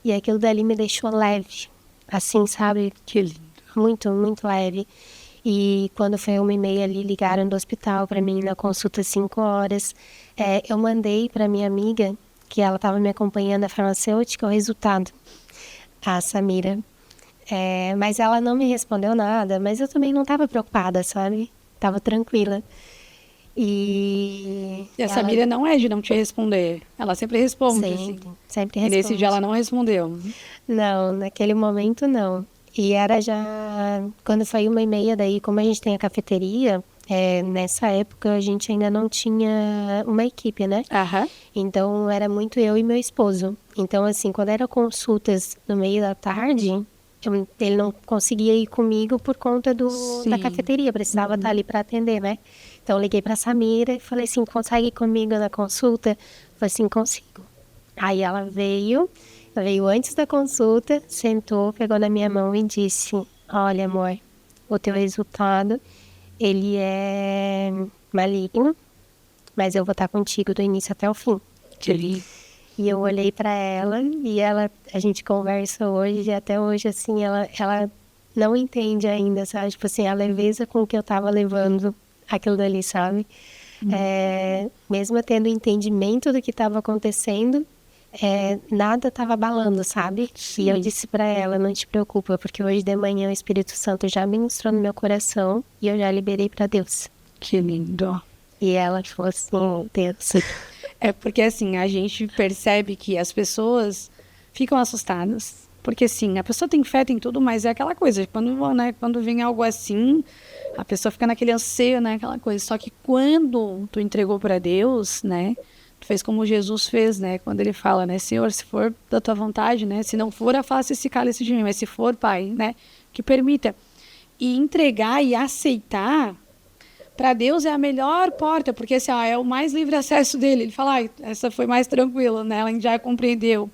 E aquilo dali me deixou leve, assim, sabe? Que lindo. Muito, muito leve. E quando foi 1h30 ali, ligaram do hospital para mim na consulta 5 horas. Eu mandei para minha amiga, que ela estava me acompanhando, a farmacêutica, o resultado, a Samira. Mas ela não me respondeu nada, mas eu também não estava preocupada, sabe? Estava tranquila. E a Samira não é de não te responder. Ela sempre responde. Sempre E responde. nesse dia ela não respondeu. Não, naquele momento não. E era já... Quando foi 1h30, daí, como a gente tem a cafeteria, nessa época a gente ainda não tinha uma equipe, né? Então era muito eu e meu esposo. Então, assim, quando eram consultas no meio da tarde, ele não conseguia ir comigo por conta da cafeteria. Precisava estar ali para atender, né? Então eu liguei para a Samira e falei assim, consegue ir comigo na consulta? Eu falei assim, consigo. Aí ela veio antes da consulta, sentou, pegou na minha mão e disse, olha amor, o teu resultado, ele é maligno, mas eu vou estar contigo do início até o fim. Que lindo. E eu olhei para ela e a gente conversa hoje, e até hoje, assim, ela não entende ainda, sabe? Tipo assim, a leveza com que eu tava levando aquilo dali, sabe? Mesmo tendo entendimento do que estava acontecendo, nada estava abalando, sabe? Sim. E eu disse para ela, não te preocupa, porque hoje de manhã o Espírito Santo já ministrou no meu coração e eu já liberei para Deus. Que lindo. E ela falou assim, Deus. Porque assim, a gente percebe que as pessoas ficam assustadas. Porque assim, a pessoa tem fé, tem tudo, mas é aquela coisa, quando vem algo assim, a pessoa fica naquele anseio, né? Aquela coisa. Só que quando tu entregou para Deus, né? Tu fez como Jesus fez, né? Quando ele fala, né? Senhor, se for da tua vontade, né? Se não for, afasta esse cálice de mim. Mas se for, Pai, né? Que permita. E entregar e aceitar, para Deus é a melhor porta, porque assim, ó, é o mais livre acesso dele. Ele fala, essa foi mais tranquila, né? Ela já compreendeu.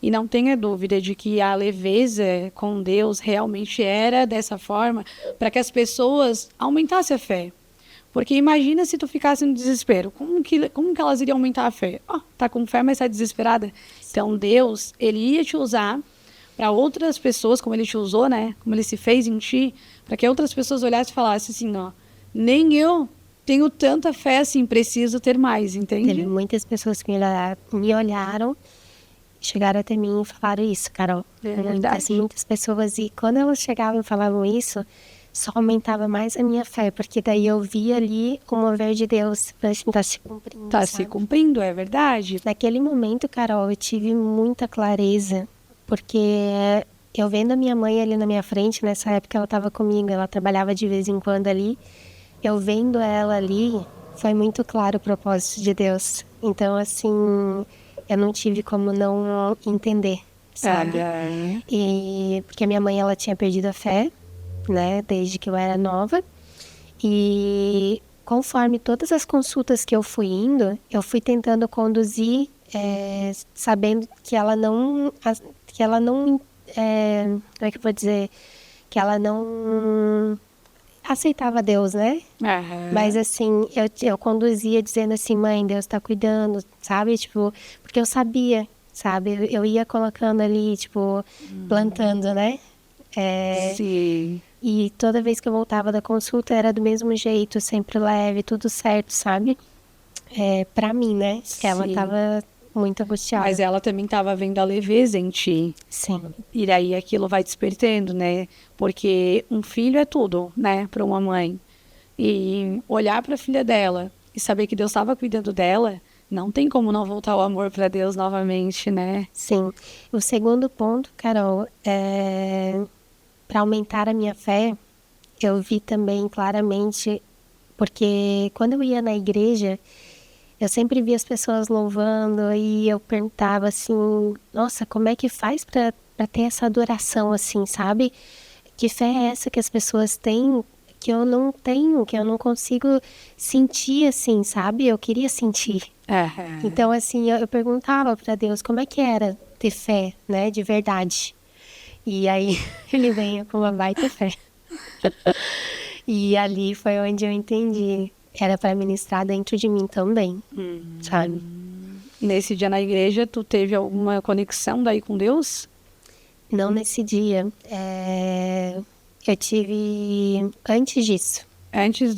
E não tenha dúvida de que a leveza com Deus realmente era dessa forma para que as pessoas aumentassem a fé. Porque imagina se tu ficasse no desespero. Como que elas iriam aumentar a fé? Tá com fé, mas tá desesperada. Então Deus, ele ia te usar para outras pessoas, como ele te usou, né? Como ele se fez em ti, para que outras pessoas olhassem e falassem assim, nem eu tenho tanta fé assim, preciso ter mais, entende? Teve muitas pessoas que me olharam, chegaram até mim e falaram isso, Carol. Muitas pessoas, e quando elas chegavam e falavam isso, só aumentava mais a minha fé, porque daí eu via ali o mover de Deus, tá se cumprindo. Tá se cumprindo, é verdade. Naquele momento, Carol, eu tive muita clareza, porque eu vendo a minha mãe ali na minha frente, nessa época ela estava comigo, ela trabalhava de vez em quando ali, eu vendo ela ali, foi muito claro o propósito de Deus. Então, assim, eu não tive como não entender, sabe? E porque a minha mãe, ela tinha perdido a fé, né, desde que eu era nova, e conforme todas as consultas que eu fui indo, eu fui tentando conduzir, sabendo que ela não, como é que eu vou dizer, que ela não aceitava Deus, né? Mas assim, eu conduzia dizendo assim, mãe, Deus tá cuidando, sabe? Tipo, porque eu sabia, sabe? Eu ia colocando ali, tipo, plantando, né? Sim. E toda vez que eu voltava da consulta era do mesmo jeito, sempre leve, tudo certo, sabe? Pra mim, né? Que ela tava muito angustiada. Mas ela também estava vendo a leveza em ti. Sim. E daí aquilo vai despertando, né? Porque um filho é tudo, né? Para uma mãe. E olhar para a filha dela e saber que Deus estava cuidando dela, não tem como não voltar o amor para Deus novamente, né? Sim. O segundo ponto, Carol, para aumentar a minha fé, eu vi também claramente, porque quando eu ia na igreja, eu sempre via as pessoas louvando e eu perguntava assim, nossa, como é que faz para ter essa adoração assim, sabe? Que fé é essa que as pessoas têm que eu não tenho, que eu não consigo sentir assim, sabe? Eu queria sentir. Então, assim, eu perguntava para Deus como é que era ter fé, né, de verdade. E aí ele veio com uma baita fé. E ali foi onde eu entendi. Era para ministrar dentro de mim também, sabe? Nesse dia na igreja, tu teve alguma conexão daí com Deus? Não nesse dia. Eu tive antes disso. Antes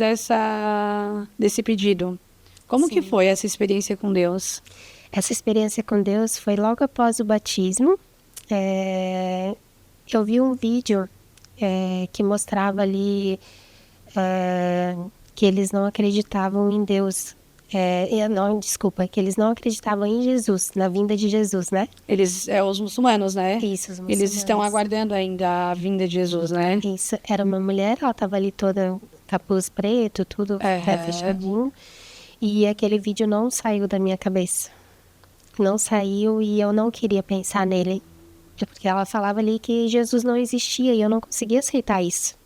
desse pedido. Como que foi essa experiência com Deus? Essa experiência com Deus foi logo após o batismo. Eu vi um vídeo que mostrava ali que eles não acreditavam em Deus. Que eles não acreditavam em Jesus, na vinda de Jesus, né? Os muçulmanos, né? Isso, os muçulmanos. Eles estão aguardando ainda a vinda de Jesus, né? Isso, era uma mulher, ela estava ali toda capuz preto, tudo fechadinho. E aquele vídeo não saiu da minha cabeça. Não saiu e eu não queria pensar nele. Porque ela falava ali que Jesus não existia e eu não conseguia aceitar isso.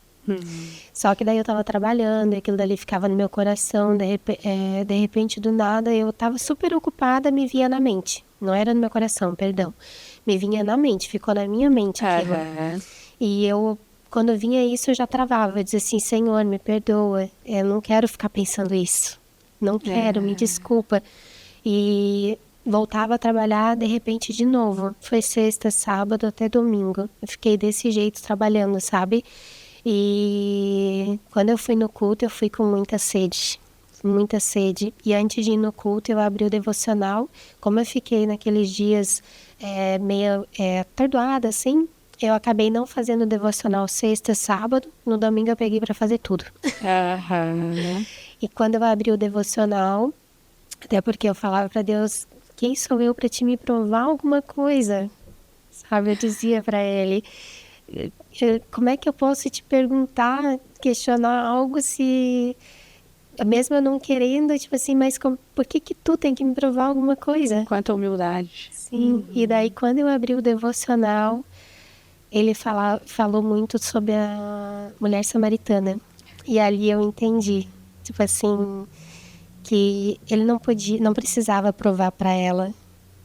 Só que daí eu tava trabalhando e aquilo dali ficava no meu coração. De repente, do nada, eu tava super ocupada, me vinha na mente. Não era no meu coração, perdão. Me vinha na mente, ficou na minha mente aquilo. E eu, quando vinha isso, eu já travava. Eu dizia assim, Senhor, me perdoa. Eu não quero ficar pensando isso. Não quero, me desculpa. E voltava a trabalhar, de repente, de novo. Foi sexta, sábado, até domingo. Eu fiquei desse jeito trabalhando, sabe? E quando eu fui no culto, eu fui com muita sede. Muita sede. E antes de ir no culto, eu abri o devocional. Como eu fiquei naqueles dias meio atordoada, assim, eu acabei não fazendo o devocional sexta, sábado. No domingo eu peguei para fazer tudo. E quando eu abri o devocional, até porque eu falava para Deus, quem sou eu para te me provar alguma coisa? Sabe, eu dizia para ele, como é que eu posso te perguntar, questionar algo se, mesmo eu não querendo, tipo assim, mas por que tu tem que me provar alguma coisa? Quanta humildade. Sim, e daí quando eu abri o devocional, ele falou muito sobre a mulher samaritana. E ali eu entendi Tipo assim, que ele não precisava provar para ela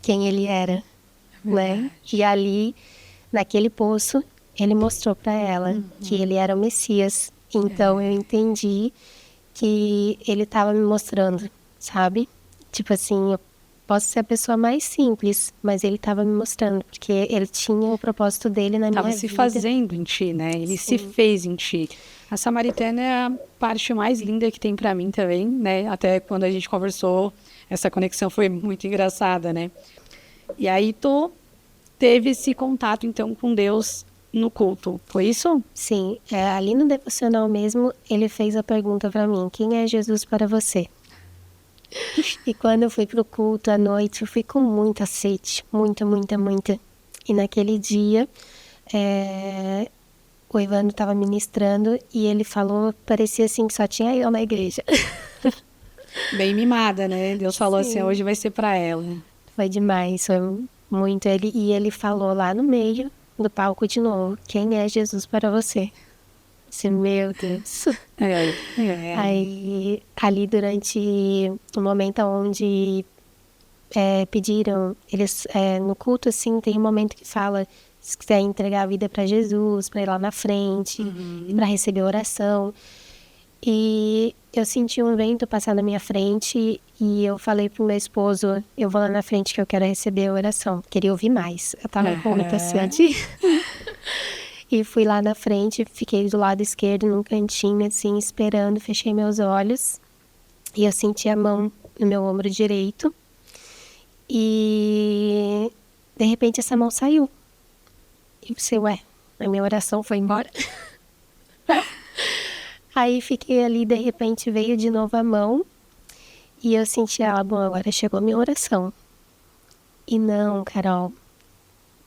quem ele era, né? E ali, naquele poço, ele mostrou para ela que ele era o Messias. Então eu entendi que ele estava me mostrando, sabe? Tipo assim, eu posso ser a pessoa mais simples, mas ele estava me mostrando, porque ele tinha o propósito dele na Tava minha se vida. fazendo em ti, né? Ele se fez em ti. A Samaritana é a parte mais linda que tem pra mim também, né? Até quando a gente conversou, essa conexão foi muito engraçada, né? E aí tu teve esse contato, então, com Deus no culto, foi isso? Sim, ali no devocional mesmo, ele fez a pergunta para mim: quem é Jesus para você? E quando eu fui pro culto à noite, eu fui com muita sede, muita, muita, muita. E naquele dia, o Evandro estava ministrando e ele falou, parecia assim que só tinha eu na igreja. Bem mimada, né? Deus falou assim, Sim. hoje vai ser pra ela. Foi demais, foi muito. E ele falou lá no meio do palco de novo: quem é Jesus para você? Disse, meu Deus. Aí, ali durante o momento onde pediram, eles no culto, assim, tem um momento que fala, se quiser entregar a vida para Jesus, para ir lá na frente, para receber oração. E eu senti um vento passar na minha frente e eu falei pro meu esposo: eu vou lá na frente que eu quero receber a oração. Queria ouvir mais. Eu tava com muita sede. E fui lá na frente, fiquei do lado esquerdo, num cantinho, assim, esperando, fechei meus olhos. E eu senti a mão no meu ombro direito. E, de repente, essa mão saiu. E eu pensei, ué, a minha oração foi embora. Aí fiquei ali, de repente, veio de novo a mão. E eu senti, bom, agora chegou a minha oração. E não, Carol.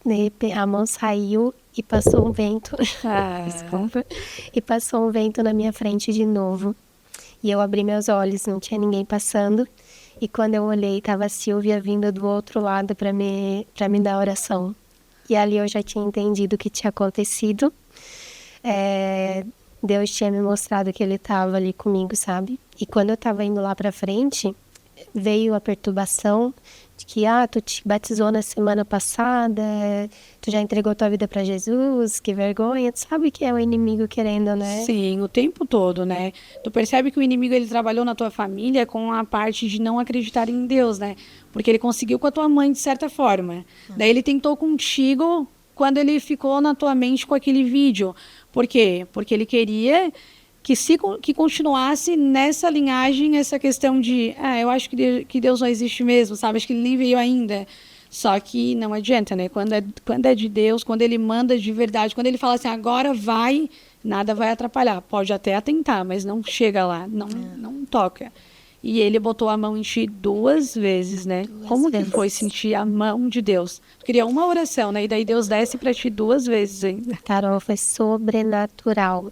De repente, a mão saiu e passou um vento. Desculpa. E passou um vento na minha frente de novo. E eu abri meus olhos, não tinha ninguém passando. E quando eu olhei, estava a Silvia vindo do outro lado para me dar oração. E ali eu já tinha entendido o que tinha acontecido. Deus tinha me mostrado que ele estava ali comigo, sabe? E quando eu estava indo lá para frente, veio a perturbação de que, tu te batizou na semana passada, tu já entregou tua vida para Jesus, que vergonha. Tu sabe que é o inimigo querendo, né? Sim, o tempo todo, né? Tu percebe que o inimigo, ele trabalhou na tua família com a parte de não acreditar em Deus, né? Porque ele conseguiu com a tua mãe, de certa forma. Daí ele tentou contigo quando ele ficou na tua mente com aquele vídeo. Por quê? Porque ele queria que continuasse nessa linhagem, essa questão de, eu acho que Deus não existe mesmo, sabe? Acho que ele nem veio ainda. Só que não adianta, né? Quando é de Deus, quando ele manda de verdade, quando ele fala assim, agora vai, nada vai atrapalhar. Pode até atentar, mas não chega lá, não toca. E ele botou a mão em ti 2 vezes, né? Como que foi sentir a mão de Deus? Tu queria uma oração, né? E daí Deus desce pra ti 2 vezes ainda. Carol, foi sobrenatural.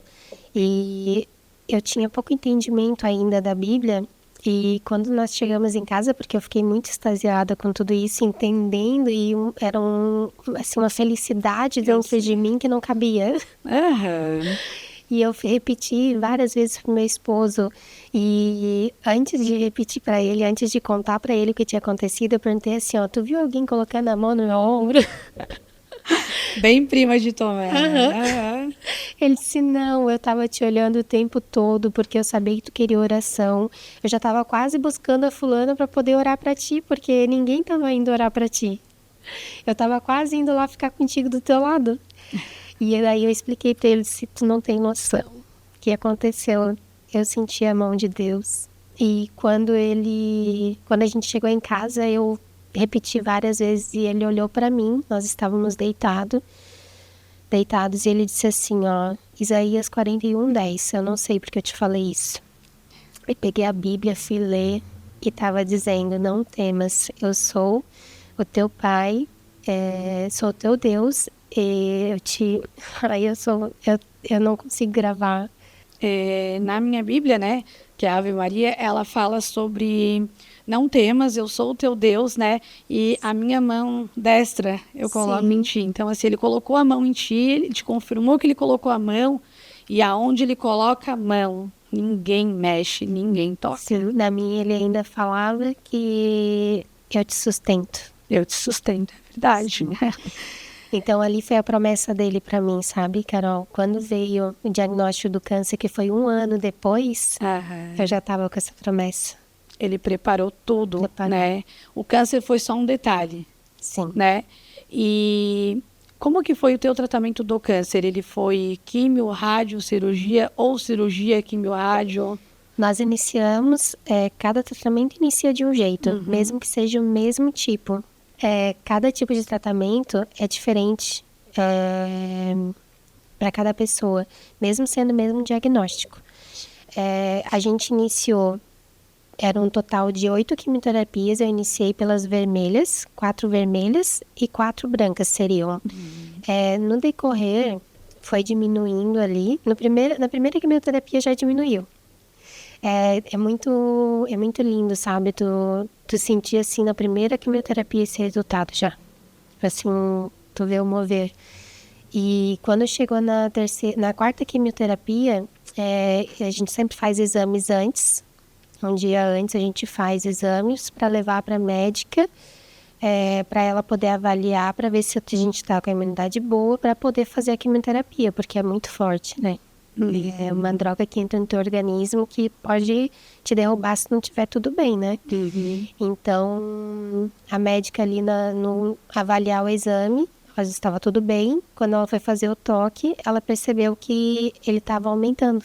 E eu tinha pouco entendimento ainda da Bíblia. E quando nós chegamos em casa, porque eu fiquei muito extasiada com tudo isso, entendendo, e era assim, uma felicidade dentro de mim que não cabia. E eu repeti várias vezes pro meu esposo. E antes de repetir para ele, antes de contar para ele o que tinha acontecido, eu perguntei assim, tu viu alguém colocando a mão no meu ombro? Bem prima de Tomé. Ele disse, não, eu tava te olhando o tempo todo, porque eu sabia que tu queria oração. Eu já tava quase buscando a fulana para poder orar para ti, porque ninguém tava indo orar para ti. Eu tava quase indo lá ficar contigo do teu lado. E daí eu expliquei para ele, se tu não tem noção o que aconteceu, eu senti a mão de Deus. E quando a gente chegou em casa, eu repeti várias vezes e ele olhou para mim, nós estávamos deitados e ele disse assim, Isaías 41:10, eu não sei porque eu te falei isso. Eu peguei a Bíblia, fui ler e estava dizendo, não temas, eu sou o teu pai, sou o teu Deus. E eu não consigo gravar. Na minha Bíblia, né, que é a Ave Maria, ela fala sobre não temas, eu sou o teu Deus, né, e a minha mão destra eu coloco em ti. Então, assim, ele colocou a mão em ti, ele te confirmou que ele colocou a mão, e aonde ele coloca a mão, Ninguém mexe, ninguém toca. Sim, na minha ele ainda falava que eu te sustento. Eu te sustento, é verdade. Então ali foi a promessa dele pra mim, sabe, Carol? Quando veio o diagnóstico do câncer, que foi 1 ano depois, eu já tava com essa promessa. Ele preparou tudo, Preparou. né? O câncer foi só um detalhe, Sim. né? E como que foi o teu tratamento do câncer? Ele foi químio, rádio, cirurgia ou cirurgia, químio, rádio? Nós iniciamos, cada tratamento inicia de um jeito, mesmo que seja o mesmo tipo. Cada tipo de tratamento é diferente para cada pessoa, mesmo sendo o mesmo diagnóstico. A gente iniciou, era um total de 8 quimioterapias, eu iniciei pelas vermelhas, 4 vermelhas e 4 brancas seriam. No decorrer, foi diminuindo ali, na primeira quimioterapia já diminuiu. É muito lindo, sabe? Tu sentir assim na primeira quimioterapia esse resultado já. Assim, tu vê o mover. E quando chegou na 4ª quimioterapia, a gente sempre faz exames antes. Um dia antes a gente faz exames para levar para a médica, para ela poder avaliar, para ver se a gente está com a imunidade boa, para poder fazer a quimioterapia, porque é muito forte, né? É uma droga que entra no teu organismo que pode te derrubar se não tiver tudo bem, né? Então, a médica ali no avaliar o exame, estava tudo bem. Quando ela foi fazer o toque, ela percebeu que ele estava aumentando.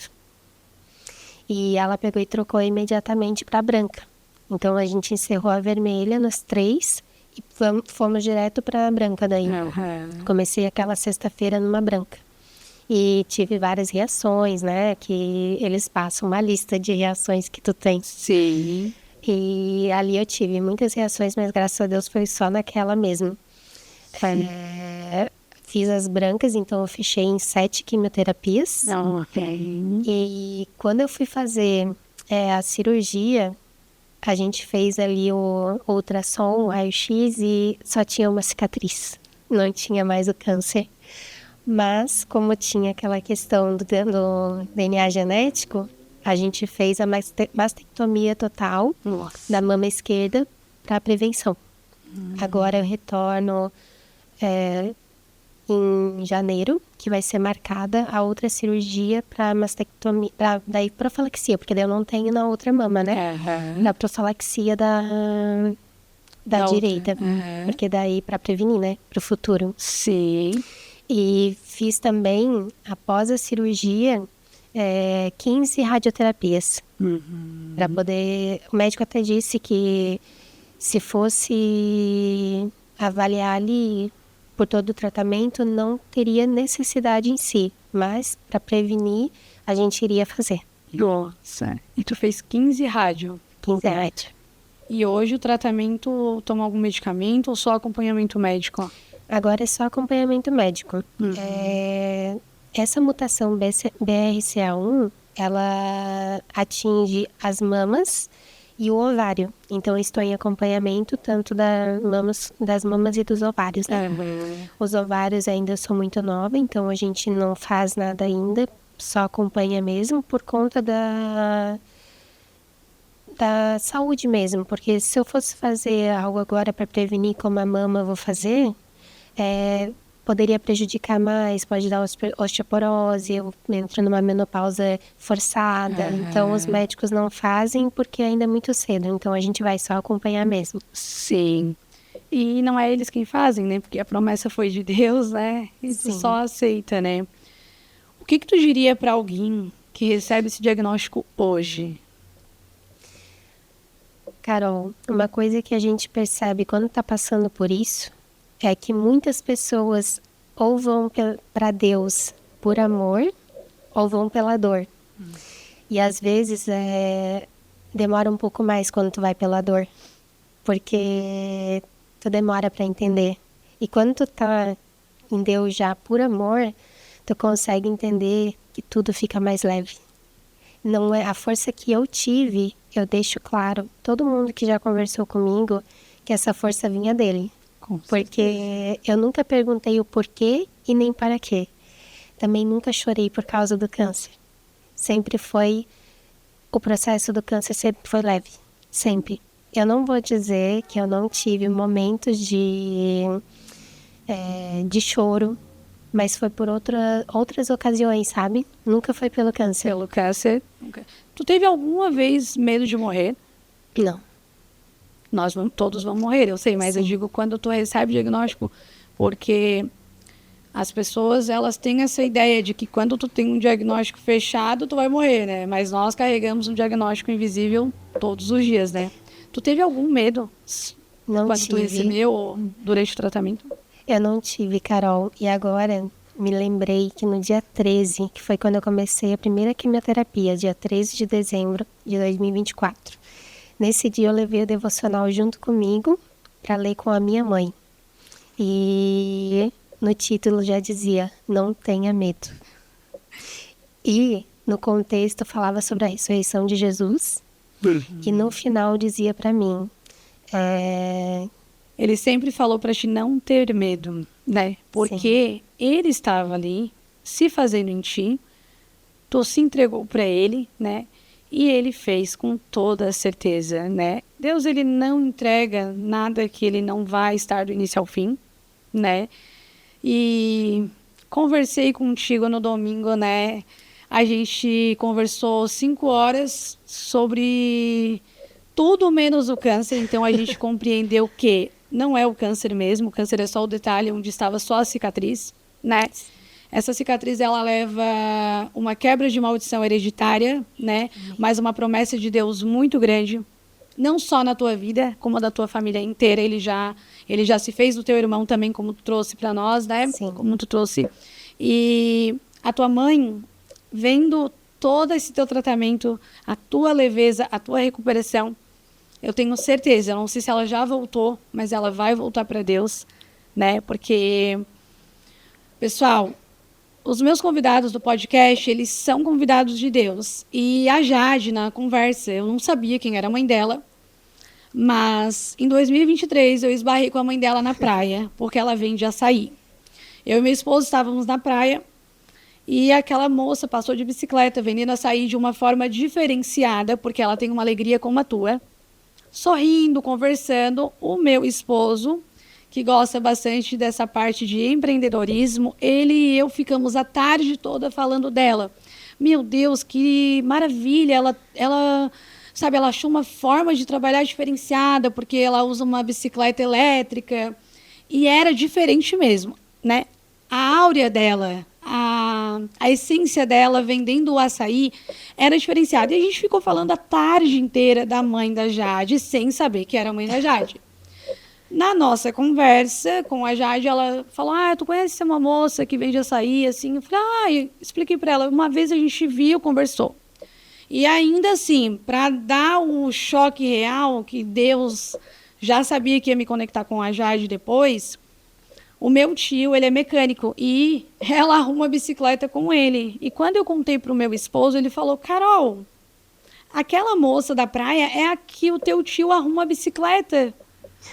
E ela pegou e trocou imediatamente para a branca. Então, a gente encerrou a vermelha nas 3 e fomos direto para a branca daí. Comecei aquela sexta-feira numa branca. E tive várias reações, né? Que eles passam uma lista de reações que tu tem. Sim. E ali eu tive muitas reações, mas graças a Deus foi só naquela mesmo. Fiz as brancas, então eu fechei em 7 quimioterapias. E quando eu fui fazer a cirurgia, a gente fez ali o ultrassom, o raio-x e só tinha uma cicatriz. Não tinha mais o câncer. Mas, como tinha aquela questão do DNA genético, a gente fez a mastectomia total da mama esquerda para prevenção. Agora eu retorno em janeiro, que vai ser marcada a outra cirurgia para mastectomia, daí profilaxia, porque daí eu não tenho na outra mama, né? Da profilaxia da direita, porque daí para prevenir, né? Para o futuro. Sim. E fiz também, após a cirurgia, 15 radioterapias. Para poder... O médico até disse que se fosse avaliar ali por todo o tratamento, não teria necessidade em si. Mas, para prevenir, a gente iria fazer. Nossa. E tu fez 15 rádio? 15 rádio. E hoje o tratamento, toma algum medicamento ou só acompanhamento médico? Agora é só acompanhamento médico. Essa mutação BRCA1, ela atinge as mamas e o ovário. Então, eu estou em acompanhamento tanto das mamas e dos ovários, né? Os ovários ainda sou muito nova, então a gente não faz nada ainda, só acompanha mesmo por conta da saúde mesmo. Porque se eu fosse fazer algo agora para prevenir como a mama eu vou fazer... poderia prejudicar mais, pode dar osteoporose, eu entro numa menopausa forçada. Então, os médicos não fazem porque ainda é muito cedo. Então, a gente vai só acompanhar mesmo. Sim. E não é eles quem fazem, né? Porque a promessa foi de Deus, né? E tu só aceita, né? O que tu diria para alguém que recebe esse diagnóstico hoje? Carol, uma coisa que a gente percebe quando tá passando por isso é que muitas pessoas ou vão para Deus por amor ou vão pela dor. E às vezes demora um pouco mais quando tu vai pela dor, porque tu demora para entender. E quando tu tá em Deus já por amor, tu consegue entender que tudo fica mais leve. Não é a força que eu tive, eu deixo claro, todo mundo que já conversou comigo, que essa força vinha dele. Porque eu nunca perguntei o porquê e nem para quê. Também nunca chorei por causa do câncer. Sempre foi o processo do câncer sempre foi leve, sempre. Eu não vou dizer que eu não tive momentos de choro, mas foi por outras ocasiões, sabe? Nunca foi pelo câncer. Pelo câncer. Tu teve alguma vez medo de morrer? Não. Todos vão morrer, eu sei, mas Sim. eu digo quando tu recebe o diagnóstico, porque as pessoas, elas têm essa ideia de que quando tu tem um diagnóstico fechado, tu vai morrer, né? Mas nós carregamos um diagnóstico invisível todos os dias, né? Tu teve algum medo Não quando tu tive. recebeu ou durante o tratamento? Eu não tive, Carol. E agora me lembrei que no dia 13, que foi quando eu comecei a primeira quimioterapia, dia 13 de dezembro de 2024. Nesse dia eu levei o devocional junto comigo para ler com a minha mãe. E no título já dizia, não tenha medo. E no contexto falava sobre a ressurreição de Jesus. E no final dizia para mim, Ele sempre falou para te não ter medo, né? Porque ele estava ali se fazendo em ti, tu se entregou para ele, né? E ele fez com toda a certeza, né? Deus, ele não entrega nada que ele não vai estar do início ao fim, né? E conversei contigo no domingo, né? A gente conversou 5 horas sobre tudo menos o câncer, então a gente compreendeu que não é o câncer mesmo, o câncer é só o detalhe onde estava só a cicatriz, né? Essa cicatriz, ela leva uma quebra de maldição hereditária, né? Mas uma promessa de Deus muito grande, não só na tua vida, como da tua família inteira. Ele já se fez do teu irmão também, como tu trouxe para nós, né? Sim. Como tu trouxe. E a tua mãe, vendo todo esse teu tratamento, a tua leveza, a tua recuperação, eu tenho certeza, eu não sei se ela já voltou, mas ela vai voltar para Deus, né? Porque, pessoal, os meus convidados do podcast, eles são convidados de Deus. E a Jade, na conversa, eu não sabia quem era a mãe dela, mas em 2023 eu esbarrei com a mãe dela na praia, porque ela vende açaí. Eu e meu esposo estávamos na praia e aquela moça passou de bicicleta vendendo açaí de uma forma diferenciada, porque ela tem uma alegria como a tua. Sorrindo, conversando, o meu esposo, que gosta bastante dessa parte de empreendedorismo, ele e eu ficamos a tarde toda falando dela. Meu Deus, que maravilha! Ela achou uma forma de trabalhar diferenciada, porque ela usa uma bicicleta elétrica. E era diferente mesmo, né? A áurea dela, a essência dela vendendo o açaí era diferenciada. E a gente ficou falando a tarde inteira da mãe da Jade, sem saber que era a mãe da Jade. Na nossa conversa com a Jade, ela falou, tu conhece uma moça que vende açaí, assim? Eu falei, expliquei para ela. Uma vez a gente viu, conversou. E ainda assim, para dar o choque real, que Deus já sabia que ia me conectar com a Jade depois, o meu tio, ele é mecânico e ela arruma a bicicleta com ele. E quando eu contei para o meu esposo, ele falou, Carol, aquela moça da praia é a que o teu tio arruma a bicicleta.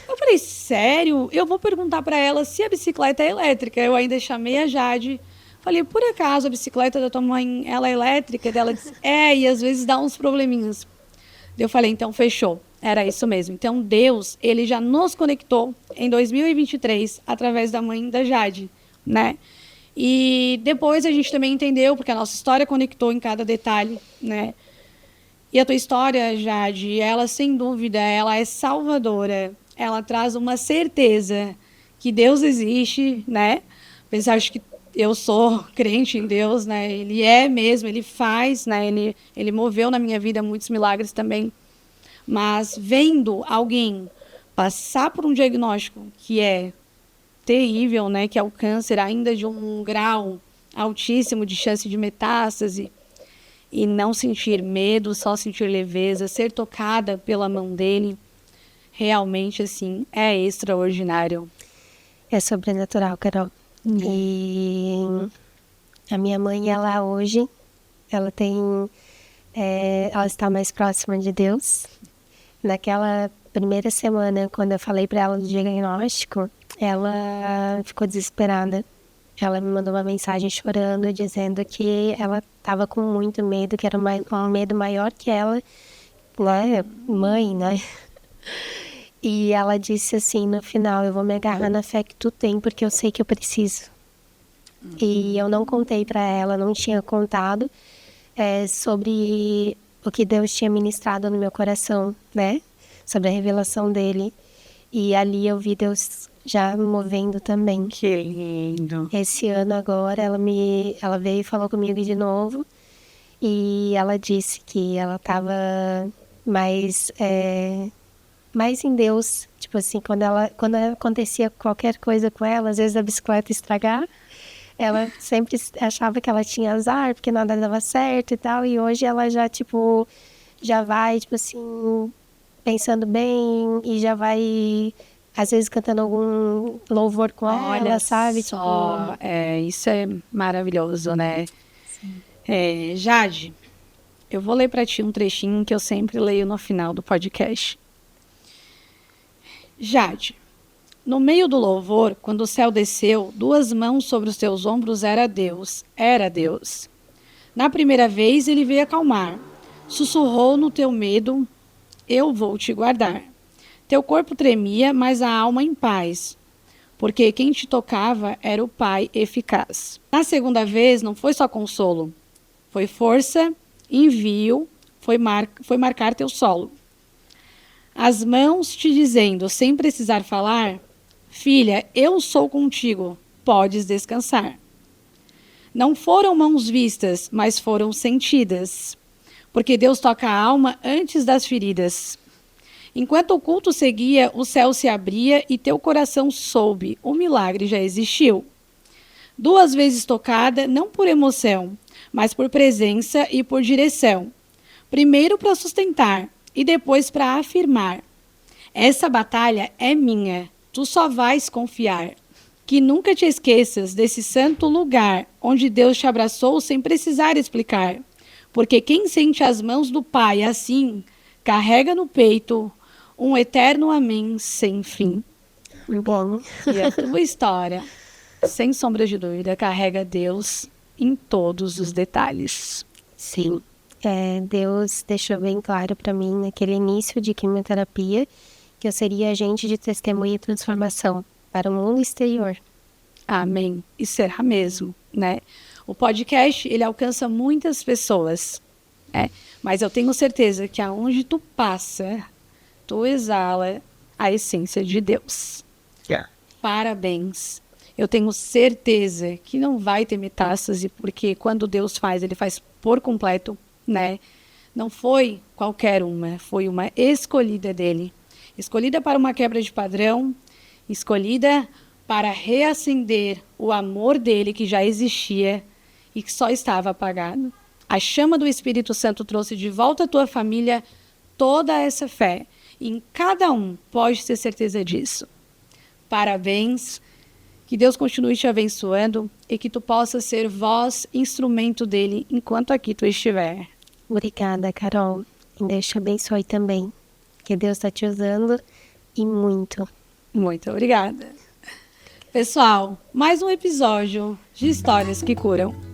Eu falei, sério? Eu vou perguntar para ela se a bicicleta é elétrica. Eu ainda chamei a Jade. Falei, por acaso a bicicleta da tua mãe, ela é elétrica? Ela disse, e às vezes dá uns probleminhas. Eu falei, então fechou. Era isso mesmo. Então Deus, ele já nos conectou em 2023 através da mãe da Jade, né? E depois a gente também entendeu, porque a nossa história conectou em cada detalhe, né? E a tua história, Jade, ela sem dúvida, ela é salvadora. Ela traz uma certeza que Deus existe, né? Apesar de que eu sou crente em Deus, né? Ele é mesmo, ele faz, né? Ele moveu na minha vida muitos milagres também. Mas vendo alguém passar por um diagnóstico que é terrível, né? Que é o câncer, ainda de um grau altíssimo de chance de metástase, e não sentir medo, só sentir leveza, ser tocada pela mão dele, realmente, assim, é extraordinário. É sobrenatural, Carol. E a minha mãe, ela hoje, ela ela está mais próxima de Deus. Naquela primeira semana, quando eu falei para ela do diagnóstico, ela ficou desesperada. ela me mandou uma mensagem chorando, dizendo que ela estava com muito medo, que era um medo maior que ela, né, mãe, né? E ela disse assim, no final, eu vou me agarrar na fé que tu tem, porque eu sei que eu preciso. E eu não contei para ela, não tinha contado sobre o que Deus tinha ministrado no meu coração, né? Sobre a revelação dele. E ali eu vi Deus já me movendo também. Que lindo. Esse ano agora ela veio e falou comigo de novo. E ela disse que ela estava mais em Deus. Tipo assim, quando acontecia qualquer coisa com ela, às vezes a bicicleta estragar, ela sempre achava que ela tinha azar, porque nada dava certo e tal. E hoje ela já, tipo, já vai, tipo assim, pensando bem e já vai, às vezes, cantando algum louvor com ela, sabe? Só, Tipo, isso é maravilhoso, né? Jade, eu vou ler para ti um trechinho que eu sempre leio no final do podcast. Jade, no meio do louvor, quando o céu desceu, 2 mãos sobre os teus ombros era Deus. Na primeira vez ele veio acalmar, sussurrou no teu medo, eu vou te guardar. Teu corpo tremia, mas a alma em paz, porque quem te tocava era o Pai eficaz. Na segunda vez não foi só consolo, foi força, envio, foi marcar teu solo. As mãos te dizendo, sem precisar falar, filha, eu sou contigo, podes descansar. Não foram mãos vistas, mas foram sentidas, porque Deus toca a alma antes das feridas. Enquanto o culto seguia, o céu se abria e teu coração soube, o milagre já existiu. 2 vezes tocada, não por emoção, mas por presença e por direção. Primeiro para sustentar e depois para afirmar. Essa batalha é minha, tu só vais confiar. Que nunca te esqueças desse santo lugar onde Deus te abraçou sem precisar explicar. Porque quem sente as mãos do Pai assim, carrega no peito um eterno amém sem fim. bom. E a tua história, sem sombra de dúvida, carrega Deus em todos os detalhes. Sim. Deus deixou bem claro para mim, naquele início de quimioterapia, que eu seria agente de testemunha e transformação para o mundo exterior. Amém. E será mesmo, né? O podcast, ele alcança muitas pessoas, mas eu tenho certeza que aonde tu passa, tu exala a essência de Deus. Parabéns. Eu tenho certeza que não vai ter metástase, porque quando Deus faz, ele faz por completo, né? Não foi qualquer uma, foi uma escolhida dele. Escolhida para uma quebra de padrão, escolhida para reacender o amor dele que já existia e que só estava apagado. A chama do Espírito Santo trouxe de volta à tua família toda essa fé. E em cada um pode ter certeza disso. Parabéns. Que Deus continue te abençoando e que tu possa ser voz, instrumento dele enquanto aqui tu estiver. Obrigada, Carol. E Deus te abençoe também. Que Deus está te usando e muito. Muito obrigada. Pessoal, mais um episódio de Histórias que Curam.